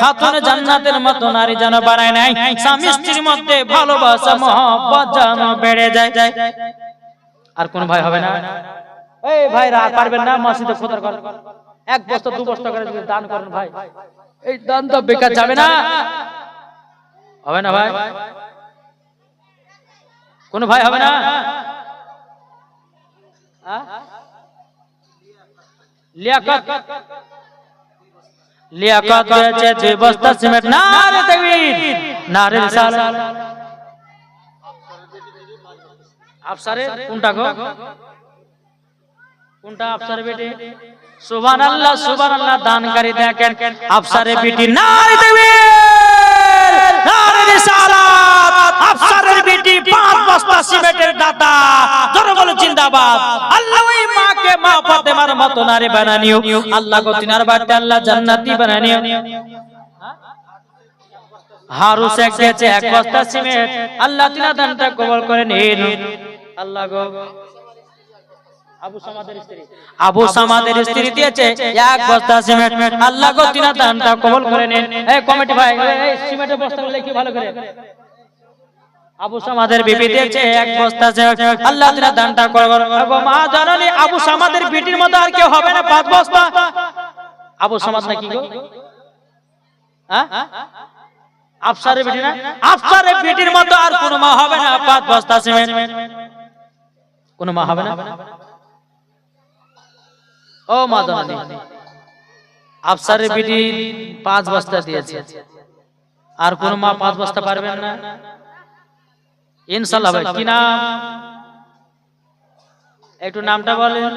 খাতুনে জান্নাতের মতো নারী যেন বানায় নাই, স্বামী স্ত্রীর মধ্যে ভালোবাসা মহব্বত যেন বেড়ে যায়। আর কোন ভাই হবে না? এই ভাইরা পারবেন না? মসজিদে খোদার কর এক বস্তা 2 বস্তা করে যদি দান করেন ভাই, এই দান তো বেকার যাবে না, হবে না ভাই? কোন ভাই হবে না? লিয়াকত হয়েছে 2 বস্তা সিমেন্ট। নারে তাকবীর, নারে রিসালাত। আফসারে কোনটা গো? কোনটা আফসারে বেটি? সুবহানাল্লাহ সুবহানাল্লাহ, দানকারী দেখেন আফসারে বেটি। নারে তাকবীর, নারে রিসালাত। আফসারের বেটি 5 বস্তা সিমেন্টের দাতা, জোরে বলো জিন্দাবাদ। আল্লাহ ওই মাকে মা ফাতেমার মতো নারী বানানিও, আল্লাহ গো তিনার বাড়িতে আল্লাহ জান্নাতি বানানিও। হারু শেখ দিয়েছে 1 বস্তা সিমেন্ট, আল্লাহ তিনার দানটা কবুল করে নিন। আল্লাহ গো আবু সামাদের স্ত্রী দিয়েছে 1 বস্তা সিমেন্ট, আল্লাহ গো তিনার দানটা কবুল করে নিন। এই কমিটি ভাই, এই সিমেন্টের বস্তাগুলো কি ভালো করে? আবু সামাদের বিবি দিয়েছে 1 বস্তা সিমেন্ট, আল্লাহ তিনার দানটা কবুল করুন। গো মা জাননি আবু সামাদের বিটির মতো আর কেউ হবে না 5 বস্তা? আবু সামাদ নাকি গো? হ্যাঁ, আফসারের বিটি না? আফসারের বিটির মতো আর কোন মা হবে না 5 বস্তা সিমেন্ট? কোন মা হবে না? ও মা জাননি আফসারের বিটি 5 বস্তা দিয়েছে, আর কোন মা 5 বস্তা পারবেন না ইনশাআল্লাহ। ভাই কি নাম? একটু নামটা বলেন।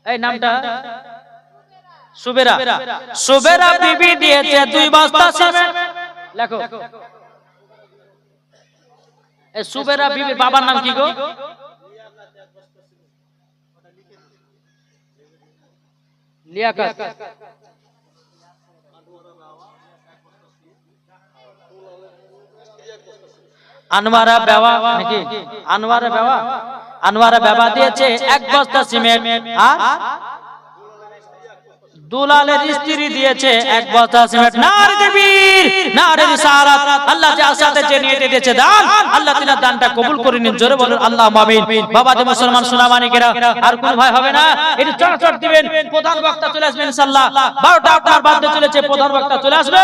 এই নামটা? সুবেরা। সুবেরা বিবি দিয়েছে 2 বস্তা সিমেন্ট। লেখো। এই সুবেরা বিবির বাবার নাম কি গো? লিয়াকত। আনোয়ারা বেওয়া নাকি? আনোয়ারা বেওয়া। আনোয়ারা বেওয়া দিয়েছে 1 বস্তা সিমেন্ট। আর দুলালের স্ত্রী দিয়েছে 1 বস্তা সিমেন্ট। নারে তাকবীর, নারে রিসালাত। আল্লাহ যে আসাতে যে নিয়ে দিয়েছে দান, আল্লাহ তিনার দানটা কবুল করে নিন, জোরে বলুন আল্লাহুম্মা আমিন। বাবাজি মুসলমান সোনামানিকেরা, আর কোন ভাই হবে না? একটু চড়চড় দিবেন। প্রধান বক্তা চলে আসবেন ইনশাআল্লাহ। 12টা আপনার বাদে চলেছে, প্রধান বক্তা চলে আসবে।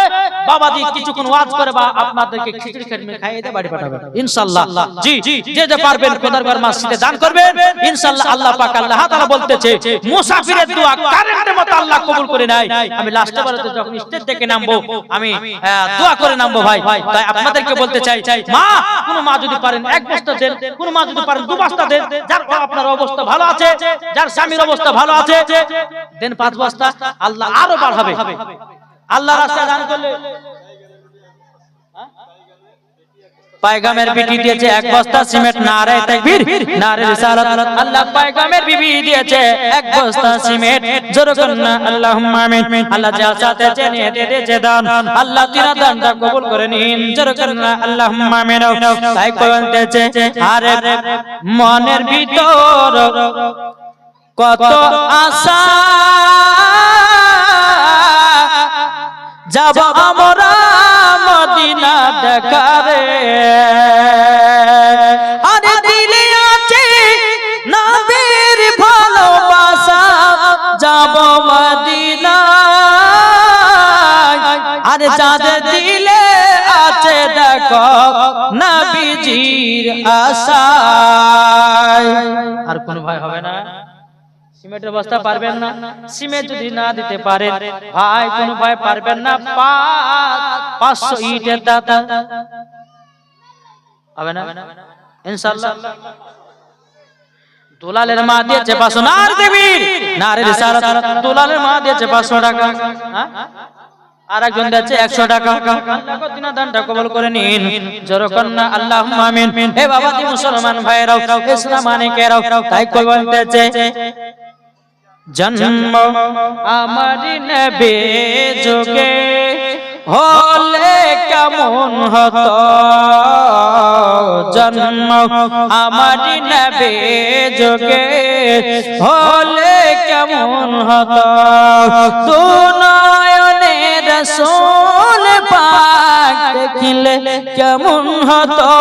বাবাজি কিছুক্ষণ ওয়াজ করে বা আপনাদেরকে খিচুড়ি খেটমে খাইয়ে দিয়ে বাড়ি পাঠাবেন ইনশাআল্লাহ। জি, যে যে পারবেন খোদারঘর মসজিদে দান করবেন ইনশাআল্লাহ। আল্লাহ পাক আল্লাহ তাআলা বলতেছে মুসাফিরের দোয়া কারেন্টের মতো আল্লাহ কবুল করে নাই। আমি লাস্টে বলতে যখন স্টেজ থেকে নামবো আমি দোয়া করে নামবো ভাই। তাই আপনাদেরকে বলতে চাই, মা কোন মা যদি পারেন 1 বস্তা দেন, কোন মা যদি পারেন 2 বস্তা দেন। যার আপনার অবস্থা ভালো আছে, যার স্বামীর অবস্থা ভালো আছে, দেন 5 বস্তা। আল্লাহ আরো বাড়াবে। আল্লাহ রাস্তায় দান করলে পায়গামের বিবি দিয়েছে 1 বস্তা সিমেন্ট। নারে তাকবীর, নারে রিসালাত। আল্লাহ পায়গামের বিবি দিয়েছে 1 বস্তা সিমেন্ট, জোরে করুন না আল্লাহুম্মা আমিন। আল্লাহ যা সাথে নিয়ে দিয়েছে দান, আল্লাহ তিনার দানটা কবুল করে নিন, জোরে করুন না আল্লাহুম্মা আমিন। তাই বলতেছে আরে মনের ভিতর কত আশা, যাব আমরা মদিনা দেখারে। আরে দিলে আছে নবীর ভালোবাসা, যাব মদিনা। আরে যাদের দিলে আছে দেখো নবীজির আশা। আর কোন ভাই হবে না? সিমেন্টের বস্তা পারবেন না, সিমেন্ট যদি না দিতে পারেন ভাই, কোন ভাই পারবেন না 500 ইটের দাতা হবে না ইনশাআল্লাহ। দুলালের মা দিয়েছে 500, নার দেবীর নারে রিসালাত, দুলালের মা দিয়েছে 500 টাকা, আর একজন দিয়েছে 100 টাকা। আল্লাহ দিনা দানটা কবুল করে নিন, জোরে কন্না আল্লাহুম্মা আমিন। হে বাবা দি মুসলমান ভাইরাও, ইসলাম মানিকেরাও, তাই কই বলতেছে জন্ম আমারি নবী যুগে হলে কেমন হতো, জন্ম আমারি নবী যুগে হলে কেমন হতো, তু নয়নে রাসূল পাক দেখিলে কেমন হতো,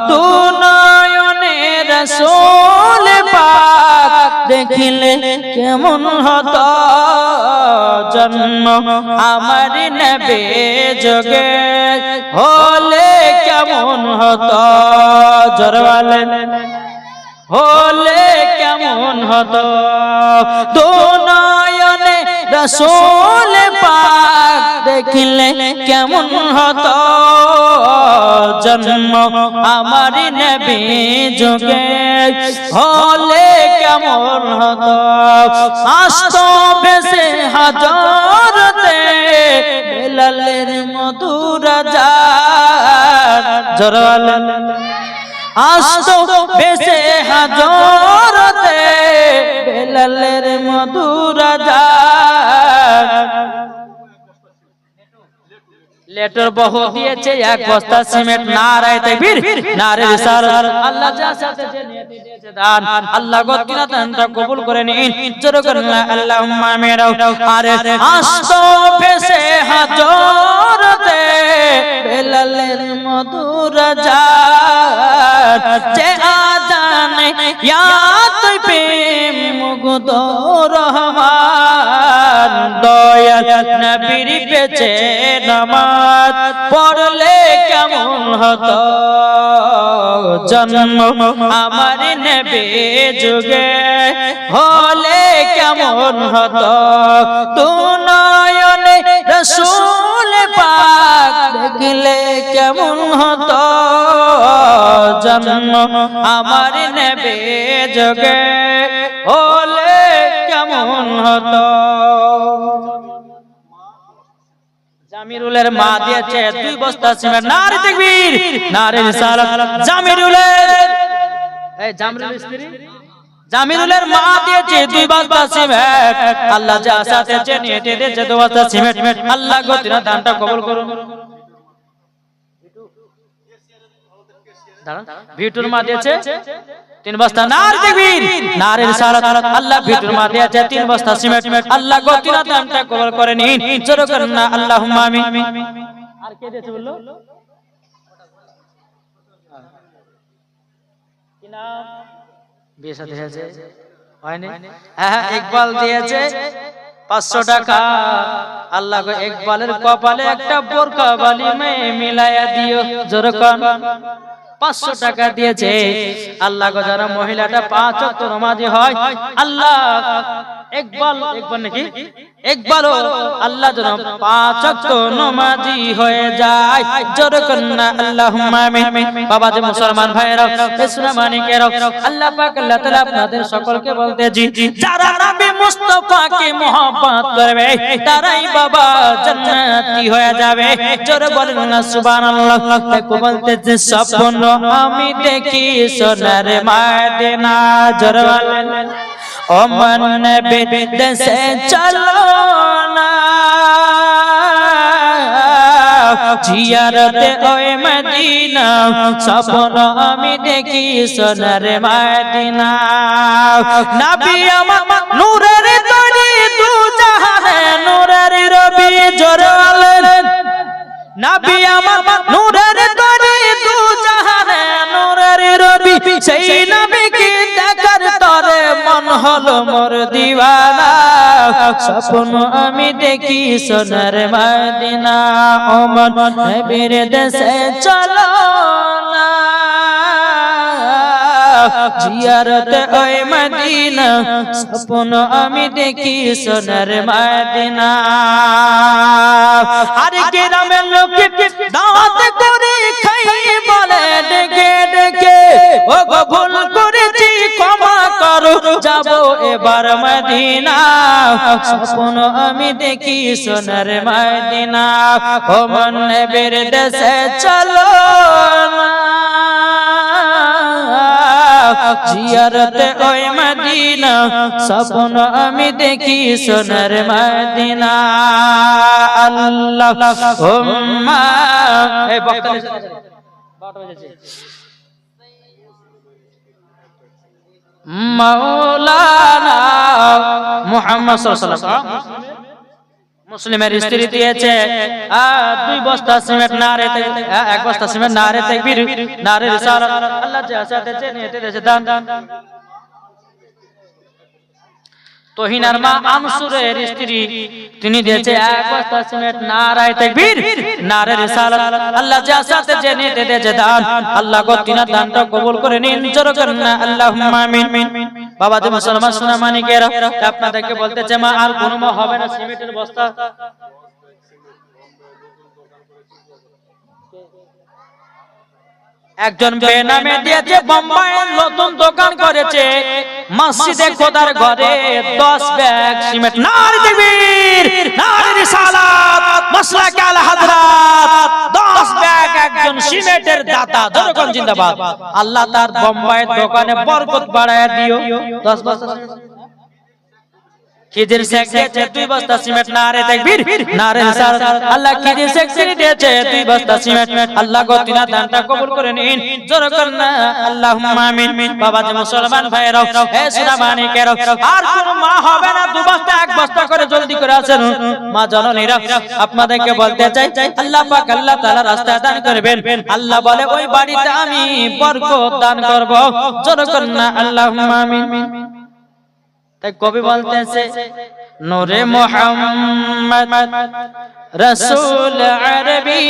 তু নয়নে রাসূল পাক দেখিলে কেমন হতো, জন্ম আমার নবী যুগে হলে কেমন হতো, জোরে বলেন হলে কেমন হতো, দু নয়নে রাসূল পাক দেখিলে কেমন হতো, জন্ম আমার নবী যুগে হলে কেমন হতো, আসতো ভেসে হাজরতে বেলালের মধুর আযান, জোরে বলেন আসতো ভেসে হাজরতে বেলালের মধুর আযান, লেটার বহু দিয়েছে 1 বস্তা সিমেন্ট, নারায়ে তাকবীর নারে রিসালাত। আল্লাহ যা চাইতে যে নিয়তি দিয়েছে দান, আল্লাহ গদিনা দানটা কবুল করে নিন, জোরে করেন আল্লাহুম্মা আমিন। আরে আসতো ভেসে হাজরতে বেলালের মধুর আযান, যে আযানে ইয়াত প্রেম মুগ্ধ রহমান, দয়াল নবীর পেছে নামাজ পড়লে কেমন হতো, জন্ম আমার নবী যুগে হলে কেমন হতো, তু নয়নে রাসূল পাক দেখলে কেমন হতো, জন্ম আমার নবী যুগে হলে কেমন হতো। জামিরুলের মা দিয়েছে 2 বস্তা সিমেন্ট, নারে তাকবীর নারে রিসালাত। জামিরুলের এই জামিরুল স্ত্রী জামিরুলের মা দিয়েছে 2 বস্তা সিমেন্ট, আল্লাহ যা চাইতে নিয়ে দিয়েছে 2 বস্তা সিমেন্ট, আল্লাহ গতিনা দানটা কবুল করুন। ভিটুর মা দিয়েছে 3 বস্তা, নারে তাকবীর নারে রিসালাত। আল্লাহ ভিটুর মা দিয়েছে 3 বস্তা সিমেন্ট, আল্লাহ গতিনা দানটা কবুল করে নিন, জোরে করেন না আল্লাহুম্মা আমিন। আর কে দিয়েছে বললো কি নাম, বিয়ে সাথে হয়েছে হয়নি? হ্যাঁ, ইকবাল দিয়েছে 500 টাকা, আল্লাহ গো ইকবালের কপালে একটা বোরকা বালি মিলায়া দিও, জোরে কোন 500 টাকা দিয়েছে। আল্লাহ গো যারা মহিলাটা 5 ওয়াক্ত নামাজি হয়, আল্লাহ ইকবাল নাকি ইকবাল আল্লাহ যেন 5 ওয়াক্ত নামাজি হয়ে যায়, জোরে কন্না আল্লাহুম্মা আমিন। বাবা যে মুসলমান ভাইরা, ইসলাম মানিকেরা, আল্লাহ পাক আল্লাহ তাআলা আপনাদের সকলকে বলতেছি, যারা নবী মুস্তাফাকে মহব্বত করবে তারাই বাবা জান্নাতি হয়ে যাবে, জোরে বলেন না সুবহানাল্লাহ। দেখো বলতেছে স্বপ্ন আমি দেখি সোনার মদিনা, জোরে বলেন ও মন নবী দেশে চলো না, জিয়ারতে ওই মদিনা, স্বপ্ন আমি দেখি সোনার মদিনা, নবী আমার নূরের তৈরি দু জাহানে নূরের রবি, জোরে বলেন নবী আমার নূরের তৈরি দু জাহানে নূরের রবি, সেই নবীকে দেখার তরে মন হলো মোর দিওয়ানা, স্বপ্ন আমি দেখি সোনার মদিনা, ও মন নবীর দেশে চলো না, জিয়ারত ওই মদিনা স্বপ্ন আমি দেখি সোনার মদিনা আর গ্রামের লোক দাওয়াত করে খাই বলে ডেকে ডেকে ও গো ভুল করেছি ক্ষমা করো যাব এবার মদিনা স্বপ্ন আমি দেখি সোনার মদিনা ও মন নবীর দেশে চলো জিয়ারতে ওই মদিনা স্বপ্ন আমি দেখি সোনার মদিনা আল্লাহুম্মা এই বক্তা মাওলানা মুহাম্মদ সাল্লাল্লাহু আলাইহি ওয়াসাল্লাম মুসলিমের স্ত্রী দিয়েছে 2 বস্তা সিমেন্ট নারে তাকবীর 1 বস্তা সিমেন্ট নারে তাকবীর নারে রিসালাত আল্লাহ জাসাতে জেনে দিয়েছে দান তোহিনার মা আমসুরের স্ত্রী তিনি দিয়েছে 1 বস্তা সিমেন্ট নারে তাকবীর নারে রিসালাত আল্লাহ জাসাতে জেনে দিয়েছে দান আল্লাহ গো তিনার দানটা কবুল করে নিন জোরে করেন না আল্লাহুম্মা আমিন বাবা যে মুসলমান সোনা মানিকেরা আপনাদেরকে বলতেছে মা আর কোনো মা হবে না সিমেন্টের বস্তা একজন বেনামে দিয়েছে বোম্বাইয়ের নতুন দোকান করেছে মসজিদে খোদার ঘরে 10 ব্যাগ সিমেন্ট নারে তাকবীর নারে রিসালাত মাসলাক আল হযরত 10 ব্যাগ একজন সিমেন্টের দাতা জনগণ জিন্দাবাদ আল্লাহ তার বোম্বাইয়ের দোকানে বরকত বাড়ায়া দিও 10 বস্তা খিজির শেখ দিয়েছে 2 বস্তা সিমেন্ট নারে তাকবীর নারে রিসালাত আল্লাহ খিজির শেখ দিয়েছে 2 বস্তা সিমেন্ট আল্লাহ গো তিনার দানটা কবুল করে নিন জোরে করেন না আল্লাহুম্মা আমিন বাবা যে মুসলমান ভাইরা হে সোনা মানিকেরা আর কোন মা হবে না 2 বস্তা 1 বস্তা করে জলদি করে আসেন মা জননীরা আপনাদেরকে বলতে চাই আল্লাহ পাক আল্লাহ তাআলা রাস্তা দান করবেন আল্লাহ বলে ওই বাড়িতে আমি বরকত দান করব জোরে করেন না আল্লাহুম্মা আমিন তাই কবি বলতেছে নূরে মুহাম্মদ রাসূল আরবি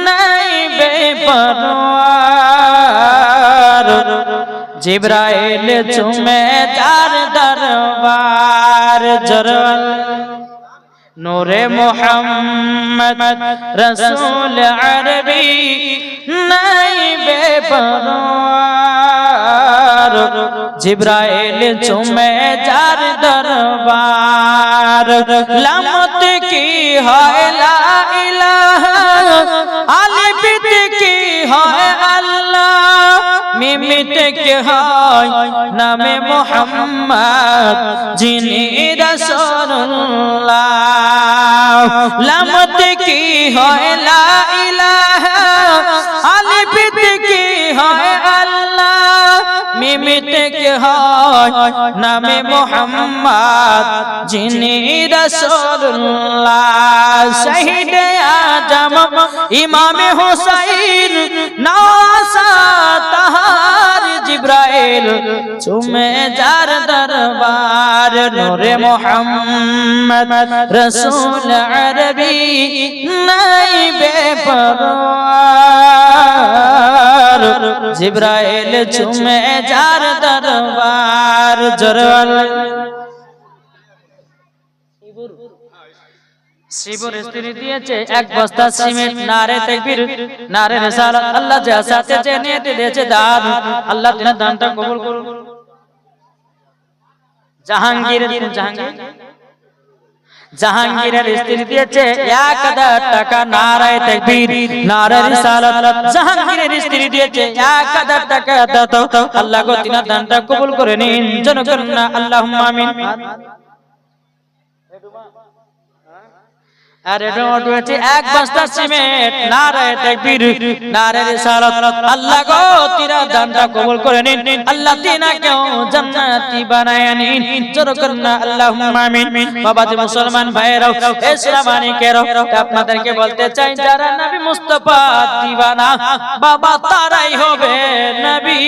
নাইবে পরওয়ার জিবরাইল চুমে তার দরবার জরল নূরে মুহাম্মদ রাসূল আরবি নাইবে পরওয়ার জিবরাইল চুমে যার দরবার লামত কি হয় লা ইলাহা আলিফ কি হয় আল্লাহ মিমিত কি হয় নামে মুহাম্মদ যিনি রাসূলুল্লাহ লামত কি হয় লা ইলাহা আলিফ কি হয় আল্লাহ মিমিত কি হয় নামে মুহাম্মদ যিনি রাসূলুল্লাহ শহীদ আজম ইমাম হুসাইন নওয়াসা তাহার জিবরাইল চুমে যার দরবার নূরে মুহাম্মদ রাসূল আরবি নাইবে পরওয়ার জিবরাইল চুমে যার দরবার জরওয়াল শিবর স্ত্রী দিয়েছে 1 বস্তা সিমেন্ট নারে তাকবীর নারে রিসালাত আল্লাহ জাসাতে জেনে দিয়েছে দান আল্লাহ তিনার দানটা কবুল করুন জাহাঙ্গীরের স্ত্রী দিয়েছে 1000 টাকা নারে তাকবীর নারে রিসালাত জাহাঙ্গীরের স্ত্রী দিয়েছে 1000 টাকা দাও আল্লাহ গো তিনার দানটা কবুল করে নিন জনগণ আল্লাহুম্মা আমিন আরে ডোট হচ্ছে 1 বস্তা সিমেন্ট নারে তাকবীর নারে রিসালাত আল্লাহ গো তিনার দানটা কবুল করে নিন আল্লাহ তিনাকেও জান্নাতি বানায় নিন জোরে করেন আল্লাহুম্মা আমিন বাবা যে মুসলমান ভাইরা ইসলামানিকেরা আপনাদেরকে বলতে চাই যারা নবী মুস্তাফা দিওয়ানা বাবা তারাই হবে নবী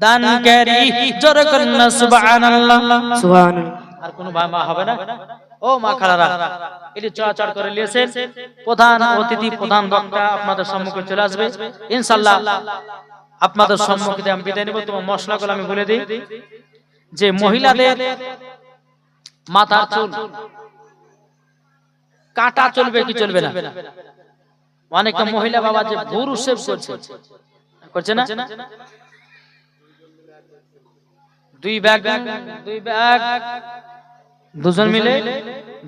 দানকারী জোরে করেন সুবহানাল্লাহ সুবহানাল্লাহ আর কোন মা হবে না ও মা খালারা এটি চড় করে নিয়েছেন প্রধান অতিথি প্রধান বক্তা আপনাদের সম্মুখে চলে আসবে ইনশাআল্লাহ আপনাদের সম্মুখে আমি বিদায় নেব। তোমার মশলাগুলো আমি বলে দিই যে মহিলাদের মাথার চুল কাটা চলবে কি চলবে না? অনেকটা মহিলা বাবা যে ভুরু শেভ করছে না, দুই ব্যাগ দুজন মিলে,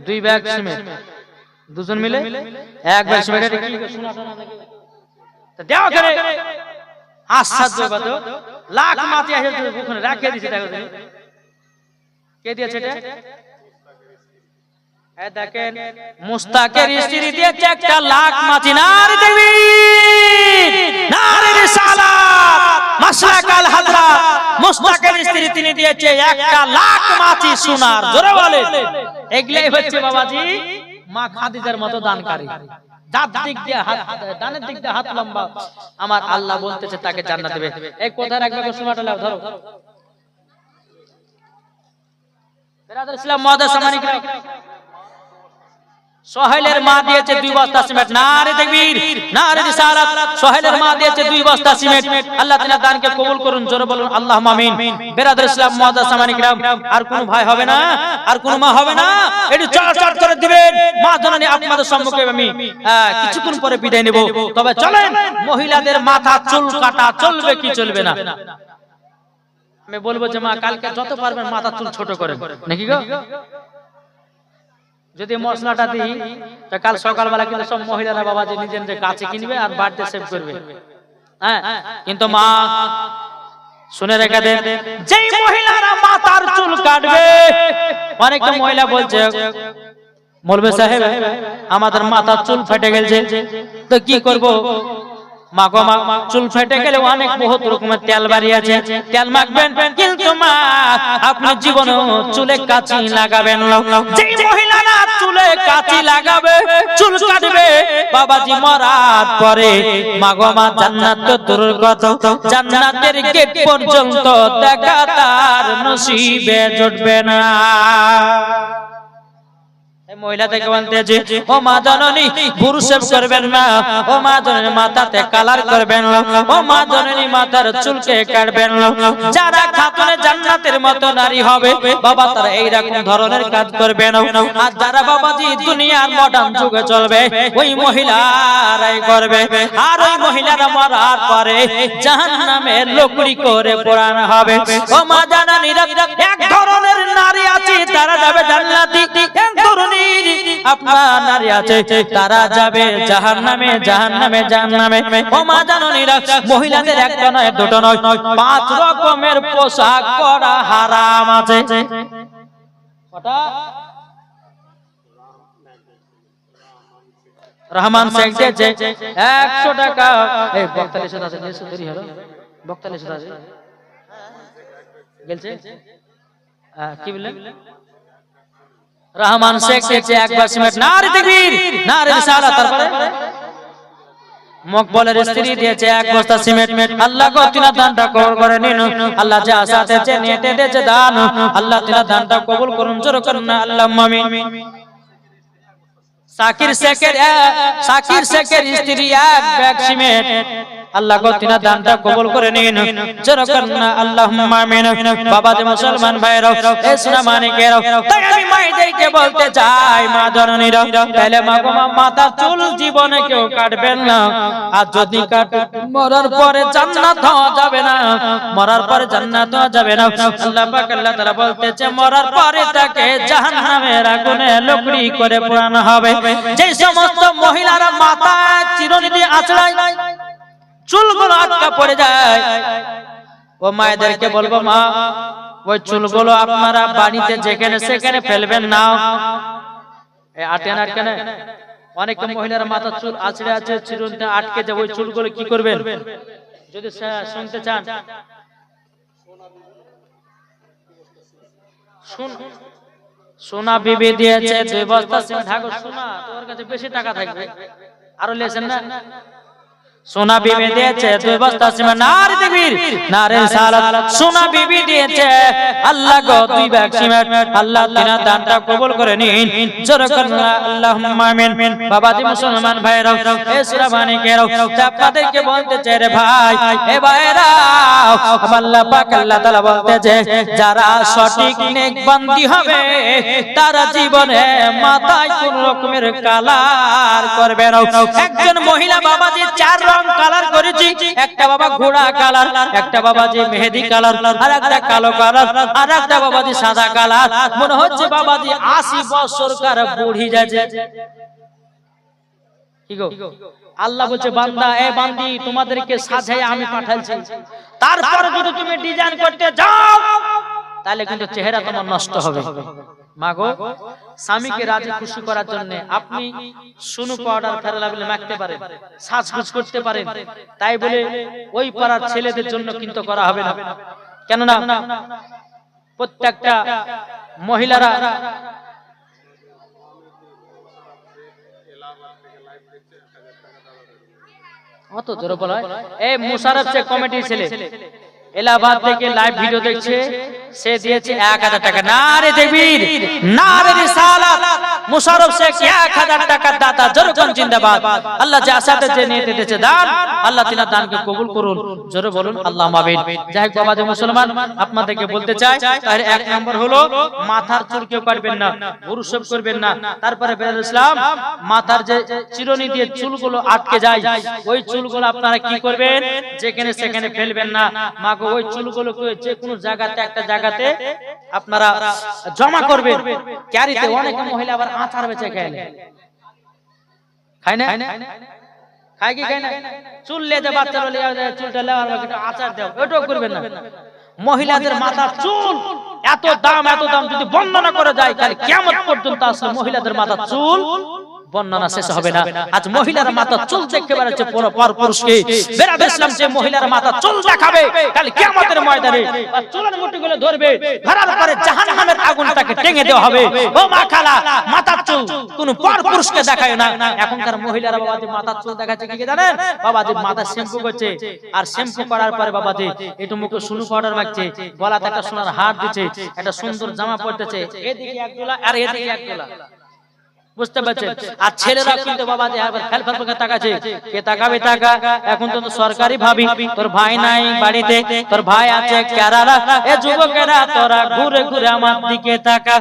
দুই ব্যাগ সিমেন্ট দুজন মিলে এক ব্যাগ সিমেন্ট দেওয়া করে আশ্চর্য কথা, লাখ মাটি ওখানে রাখিয়ে দিয়েছে। দেখো কে দিয়েছে এটা? দেখেন মুস্তাকের স্ত্রী দিয়েছে একটা লাখ মাটি। নারী দেবী নারী রিসালাত মাশরাকাল হাজরাত মুস্তাকের স্ত্রী তিনি দিয়েছে একটা লাখ মাটি সোনার। জোরে বলে এগুলাই হচ্ছে বাবাজি মা খাদিজার মতো দানকারী। ডানের দিক দিয়ে হাত লম্বা, আমার আল্লাহ বলতেছে তাকে জান্নাত দেবে। এই কোথায় রাখবে সোনাটা? লাও ধরো। বিরাদর ইসলাম মুআদ্দাস সামানিক সোহেলের মা দিয়েছে 2 বস্তা সিমেন্ট। নারে তাকবীর নারে রিসালাত। সোহেলের মা দিয়েছে 2 বস্তা সিমেন্ট। আল্লাহ তাআলা দানকে কবুল করুন। জোরে বলুন আল্লাহুম্মা আমিন। বিরাদর ইসলাম মুআদ্দাস সামানিক রাম, আর কোন ভাই হবে না, আর কোন মা হবে না, একটু চট করে দিবেন। মা জননী আপনাদের সম্মুখে আমি কিছুক্ষণ পরে বিদায় নেব। তবে চলেন মহিলাদের মাথা চুল কাটা চলবে কি চলবে না? আমি বলবো যে মা কালকে যত পারবেন মাথা চুল ছোট করেন নাকি গো? যদি মশলাটা দিই তো কাল সকালবেলা কিন্তু সব মহিলারা বাবা যে নিজের যে কাছে কিনবে আর বাড়িতে সেভ করবে। হ্যাঁ, কিন্তু মা শুনে রেখে দেন, যেই মহিলারা মাথার চুল কাটবে, অনেকটা মহিলা বলছে মৌলভী সাহেব আমাদের মাথার চুল ফেটে গেছে তো কি করব? মা গো মা, চুল ফেটে গেলে অনেক বহুত রকমের তেল বাড়িয়েছে, তেল মাখবেন, কিন্তু মা আপনি জীবনে চুলে কাঁচি লাগাবেন না। যেই মহিলারা চুলে কাঁচি লাগাবে, চুল কাটবে, বাবাজি মরার পরে মা গো মা জান্নাত তো দূরের কথা, জান্নাতের গেট পর্যন্ত দেখা তার নসিবে জুটবে না। মহিলাদেরকে বলতেছে ও মা জননী ভুরু শেভ করবেন না, ও মা জননী মাথাতে কালার করবেন না, ও মা জননী মাথার চুলকে কাটবেন না। যারা খাতুনে জান্নাতের মতো নারী হবে বাবা তারা এইরকম ধরনের কাজ করবে না। আর যারা বাবাজি দুনিয়ার মডার্ন যুগে চলবে ওই মহিলারাই করবে। আর ওই মহিলারা মরার পরে জাহান্নামে লকড়ি করে পোড়ানো হবে। ও মা জননীরা এক ধরনের নারী আছে তারা যাবে জান্নাতে, এক ধরনের আপনার নারী আছে তারা যাবে জাহান্নামে, জাহান্নামে, জাহান্নামে। ও মা জননীরা মহিলাদের একটা নয় দুটো নয় 5 রকমের পোশাক পরা হারাম আছে। কটা? রহমান শেখ দিয়েছে 100 টাকা। এই বক্তালে সাথে আছে নেসু দেরি হলো, বক্তালে সাথে আছে গেলছে কি বললেন? রহমান শেখ দিয়েছে একবার সিমেন্ট। নারে তাকবীর নারে রিসালাত। তারপরে মকবলের স্ত্রী দিয়েছে 1 বস্তা সিমেন্ট। আল্লাহ গো তিনা দানটা কবুল করে নিন। আল্লাহ যা আশাতে যে নিয়তে দিয়েছে দান, আল্লাহ তিনা দানটা কবুল করুন। জোরে করুন না আল্লাহুম্মা আমিন। সাকির শেখের স্ত্রী 1 ব্যাগ সিমেন্ট। আল্লাহ গো তিনা দানটা কবুল করে নিন। জোরে করুন না আল্লাহুম্মা আমিন। বাবা যে মুসলমান ভাইরা এ সোনা মানিকেরা, তাই আমি মায়েদেরকে বলতে চাই মা জননীরা তাহলে মা গো মা মাথার চুল জীবনে কেউ কাটবেন না। আর যদি কাটেন মরার পরে জান্নাত হওয়া যাবে না, মরার পরে জান্নাত হওয়া যাবে না। আল্লাহ পাক আল্লাহ তাআলা বলতেছে মরার পরে তাকে জাহান্নামের আগুনে লকড়ি করে পোড়ানো হবে। যে সমস্ত মহিলারা মাথা চিরুনি দিয়ে আঁচড়ায় চুলগুলো আটকা পড়ে যায়, ও মায়েদেরকে বলবো মা ওই চুলগুলো আপনারা বাড়িতে যেখানে সেখানে ফেলবেন না। এই আটেন আটকে না, অনেক মহিলারা মাথার চুল আঁচড়ে আছে চিরুনিতে আটকে যায়, ওই চুলগুলো কি করবেন? যদি শুনতে চান সোনা বিবি দিয়েছে 2 বস্তা সিমেন্ট। ঢাকা সোনা তোমার কাছে বেশি টাকা থাকবে, আরো লেছেন না? সোনা বিবি দিয়েছে 2 বস্তা সিমেন্ট, নারে তাকবীর, নারে সালাত। সোনা বিবি দিয়েছে আল্লাহ গো 2 ব্যাগ সিমেন্ট, আল্লাহ তিনার দানটা কবুল করে নিন, জোরে করুন আল্লাহুম্মা আমিন। বাবাজি মুসলমান ভাইরা, এ সূরা মানিকেরাও আপনাদেরকে বলতে চাই রে ভাই, এ ভাইরা, আল্লাহ পাক আল্লাহ তাআলা বলতেছে যারা সঠিক নেক বান্দি হবে তারা জীবনে মাথায় কোন রকমের কালার করবে না। একজন মহিলা বাবাজি 4 রং কালার করেছি, একটা বাবা ঘোড়া কালার, একটা বাবাজি মেহেদি কালার, আর একটা কালো কালার, আর একটা বাবাজি সাদা কালার। মনে হচ্ছে বাবাজি 80 বছরকার বুড়ি যাচ্ছে। কি গো, আল্লাহ বলছে বান্দা, এ বান্দি, তোমাদেরকে সাজায় আমি পাঠাইছি, তারপর যদি তুমি ডিজাইন করতে যাও তাহলে কিন্তু চেহারা তোমার নষ্ট হবে। মাগো, স্বামীকে রাজি খুশি করার জন্য আপনি সুনু পাউডার ফেরালাবলে মাখতে পারেন, সাজগুজ করতে পারেন, তাই বলে ওই পাড়ার ছেলেদের জন্য কিন্তু করা হবে না। কেননা প্রত্যেকটা মহিলারা অত জোরে বলা হয়, এই মুশারফ সে কমিটির ছেলে এলাহাবাদ থেকে লাইভ ভিডিও দেখছে, সে দিয়েছে 1000 টাকা। নারে তাকবীর, নারে রিসালাত। মুশারফ শেখ 1000 টাকার দাতা, জোরে কোন জিন্দাবাদ। আল্লাহ যা সাথে যে নিতে দিয়েছে দান, আল্লাহ তিনার দানকে কবুল করুন, জোরে বলুন আল্লাহুম্মা আমিন। যাই হোক বাবাজি মুসলমান, আপনাদেরকে বলতে চাই, তাহলে 1 নম্বর হলো মাথার চুল কেউ কাটবেন না, ভুরু শেভ করবেন না। তারপরে বেরাদুল ইসলাম, মাথার যে চিরুনি দিয়ে চুলগুলো আটকে যায়, ওই চুলগুলো আপনারা কি করবেন, যেখানে সেখানে ফেলবেন না। মাগো, ওই চুলগুলোকে যে কোনো জায়গাতে, একটা জায়গাতে আপনারা জমা করবেন। ক্যারিতে অনেক মহিলা আবার আচার বেচে খায়, খায় না? খায় কি খায় না? চুল লেতে বাচ্চারা চুলটা লেওয়ার একটা আচার দাও, ওটাও করবেন না। মহিলাদের মাথার চুল এত দাম, এত দাম যদি বর্ণনা করে যায় তাহলে কিয়ামত পর্যন্ত আসলে মহিলাদের মাথার চুল বর্ণনা শেষ হবে না। আজ মহিলার মাথা চুল দেখতে বেড়াচ্ছে পরপুরুষকে, বেরাদ ইসলাম যে মহিলার মাথা চুল দেখাবে কাল কিয়ামতের ময়দানে আর চুলের মুঠিগুলো ধরবে, ধরার পরে জাহান্নামের আগুন তাকে টেঙে দেওয়া হবে। ও মা খালা, মাথার চুল কোন পরপুরুষকে দেখায় না। এখনকার মহিলারা বাবাজি মাথার চুল দেখাচ্ছে কি জানেন? বাবাজি মাথা শ্যাম্পু করছে, আর শ্যাম্পু করার পরে বাবাজি একটু মুখে সুনু পাউডার মাখছে, গলাতে একটা সোনার হার দিচ্ছে, একটা সুন্দর জামা পরতেছে, এদিকে এক দোলা আর এদিকে এক দোলা, বুঝতে পারছেন? আর ছেলেরা কিন্তু বাবা যে ফেল ফেল করে তাকাচ্ছে, কে তাকাবে টাকা। এখন তো সরকারি ভাবি, তোর ভাই নাই বাড়িতে, তোর ভাই আছে কেরালা, এ যুবকেরা তোরা ঘুরে ঘুরে আমার দিকে তাকা,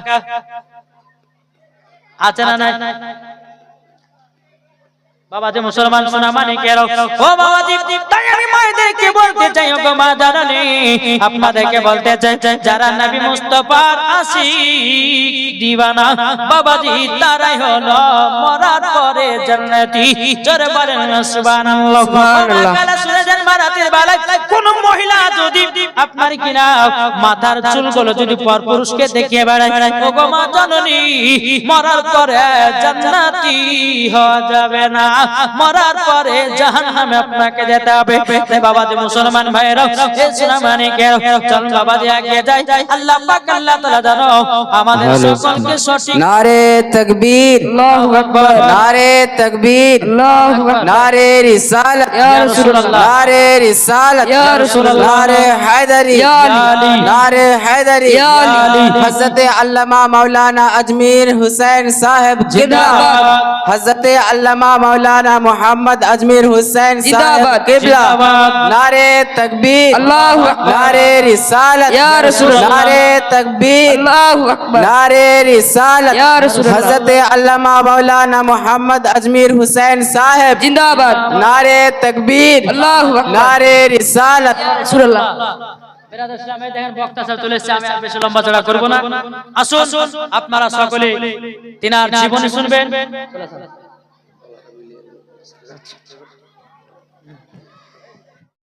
আছে না নাই? বাবাজি মুসলমান সোনা মানিকেরাও, ও বাবাজি, তাই আমি মায়েদেরকে বলতে চাই, ও গো মা জানানি, আপনাদেরকে বলতে চাই, যারা নবী মুস্তাফার আশিক দিওয়ানা বাবাজি, তারাই হলো মরার পরে জান্নাতি। জোরে বলেন সুবহানাল্লাহ। সুবহানাল্লাহ। শুনেছেন মারাতের বেলায় কোন মহিলা যদি আপনার কিনা মাথার চুলগুলো যদি পরপুরুষকে দেখিয়ে বেড়ায়, ও গো মা জানানি, মরার পরে জান্নাতি হওয়া যাবে না, মরার পরে জাহান্নামে আপনাকে যেতে হবে। বাবাজি মুসলমান ভাইরা, এ সোনা মানিকের, চল বাবাজি এগিয়ে যাই। আল্লাহ পাক আল্লাহ তাআলা জানো আমাদের সকলকে সঠিক। নারে তাকবীর, আল্লাহু আকবার, নারে তাকবীর, আল্লাহু আকবার, নারে রিসালাত ইয়া রাসূলুল্লাহ, নারে রিসালাত ইয়া রাসূলুল্লাহ, নারে হায়দারি ইয়া আলী, নারে হায়দারি ইয়া আলী। হযরত আল্লামা মাওলানা আজমির হুসাইন সাহেব জিন্দাবাদ, হযরত আল্লামা মাওলানা মুহাম্মদ আজমির হুসাইন সাহেব কিবলা, নারে তাকবীর, আল্লাহু আকবার, নারে রিসালাত ইয়া রাসূলুল্লাহ, নারে তাকবীর, আল্লাহু আকবার, নারে রিসালাত ইয়া রাসূলুল্লাহ, হযরত আল্লামা মাওলানা মুহাম্মদ আজমির হুসাইন সাহেব জিন্দাবাদ, নারে তাকবীর, আল্লাহু আকবার, নারে রিসালাত ইয়া রাসূলুল্লাহ। বেরাদ ইসলামে দেখেন বক্তা স্যার চলে এসেছে, আমি আর বেশি লম্বা চড়া করব না। আসুন আপনারা সকলে তিনার জীবনী শুনবেন।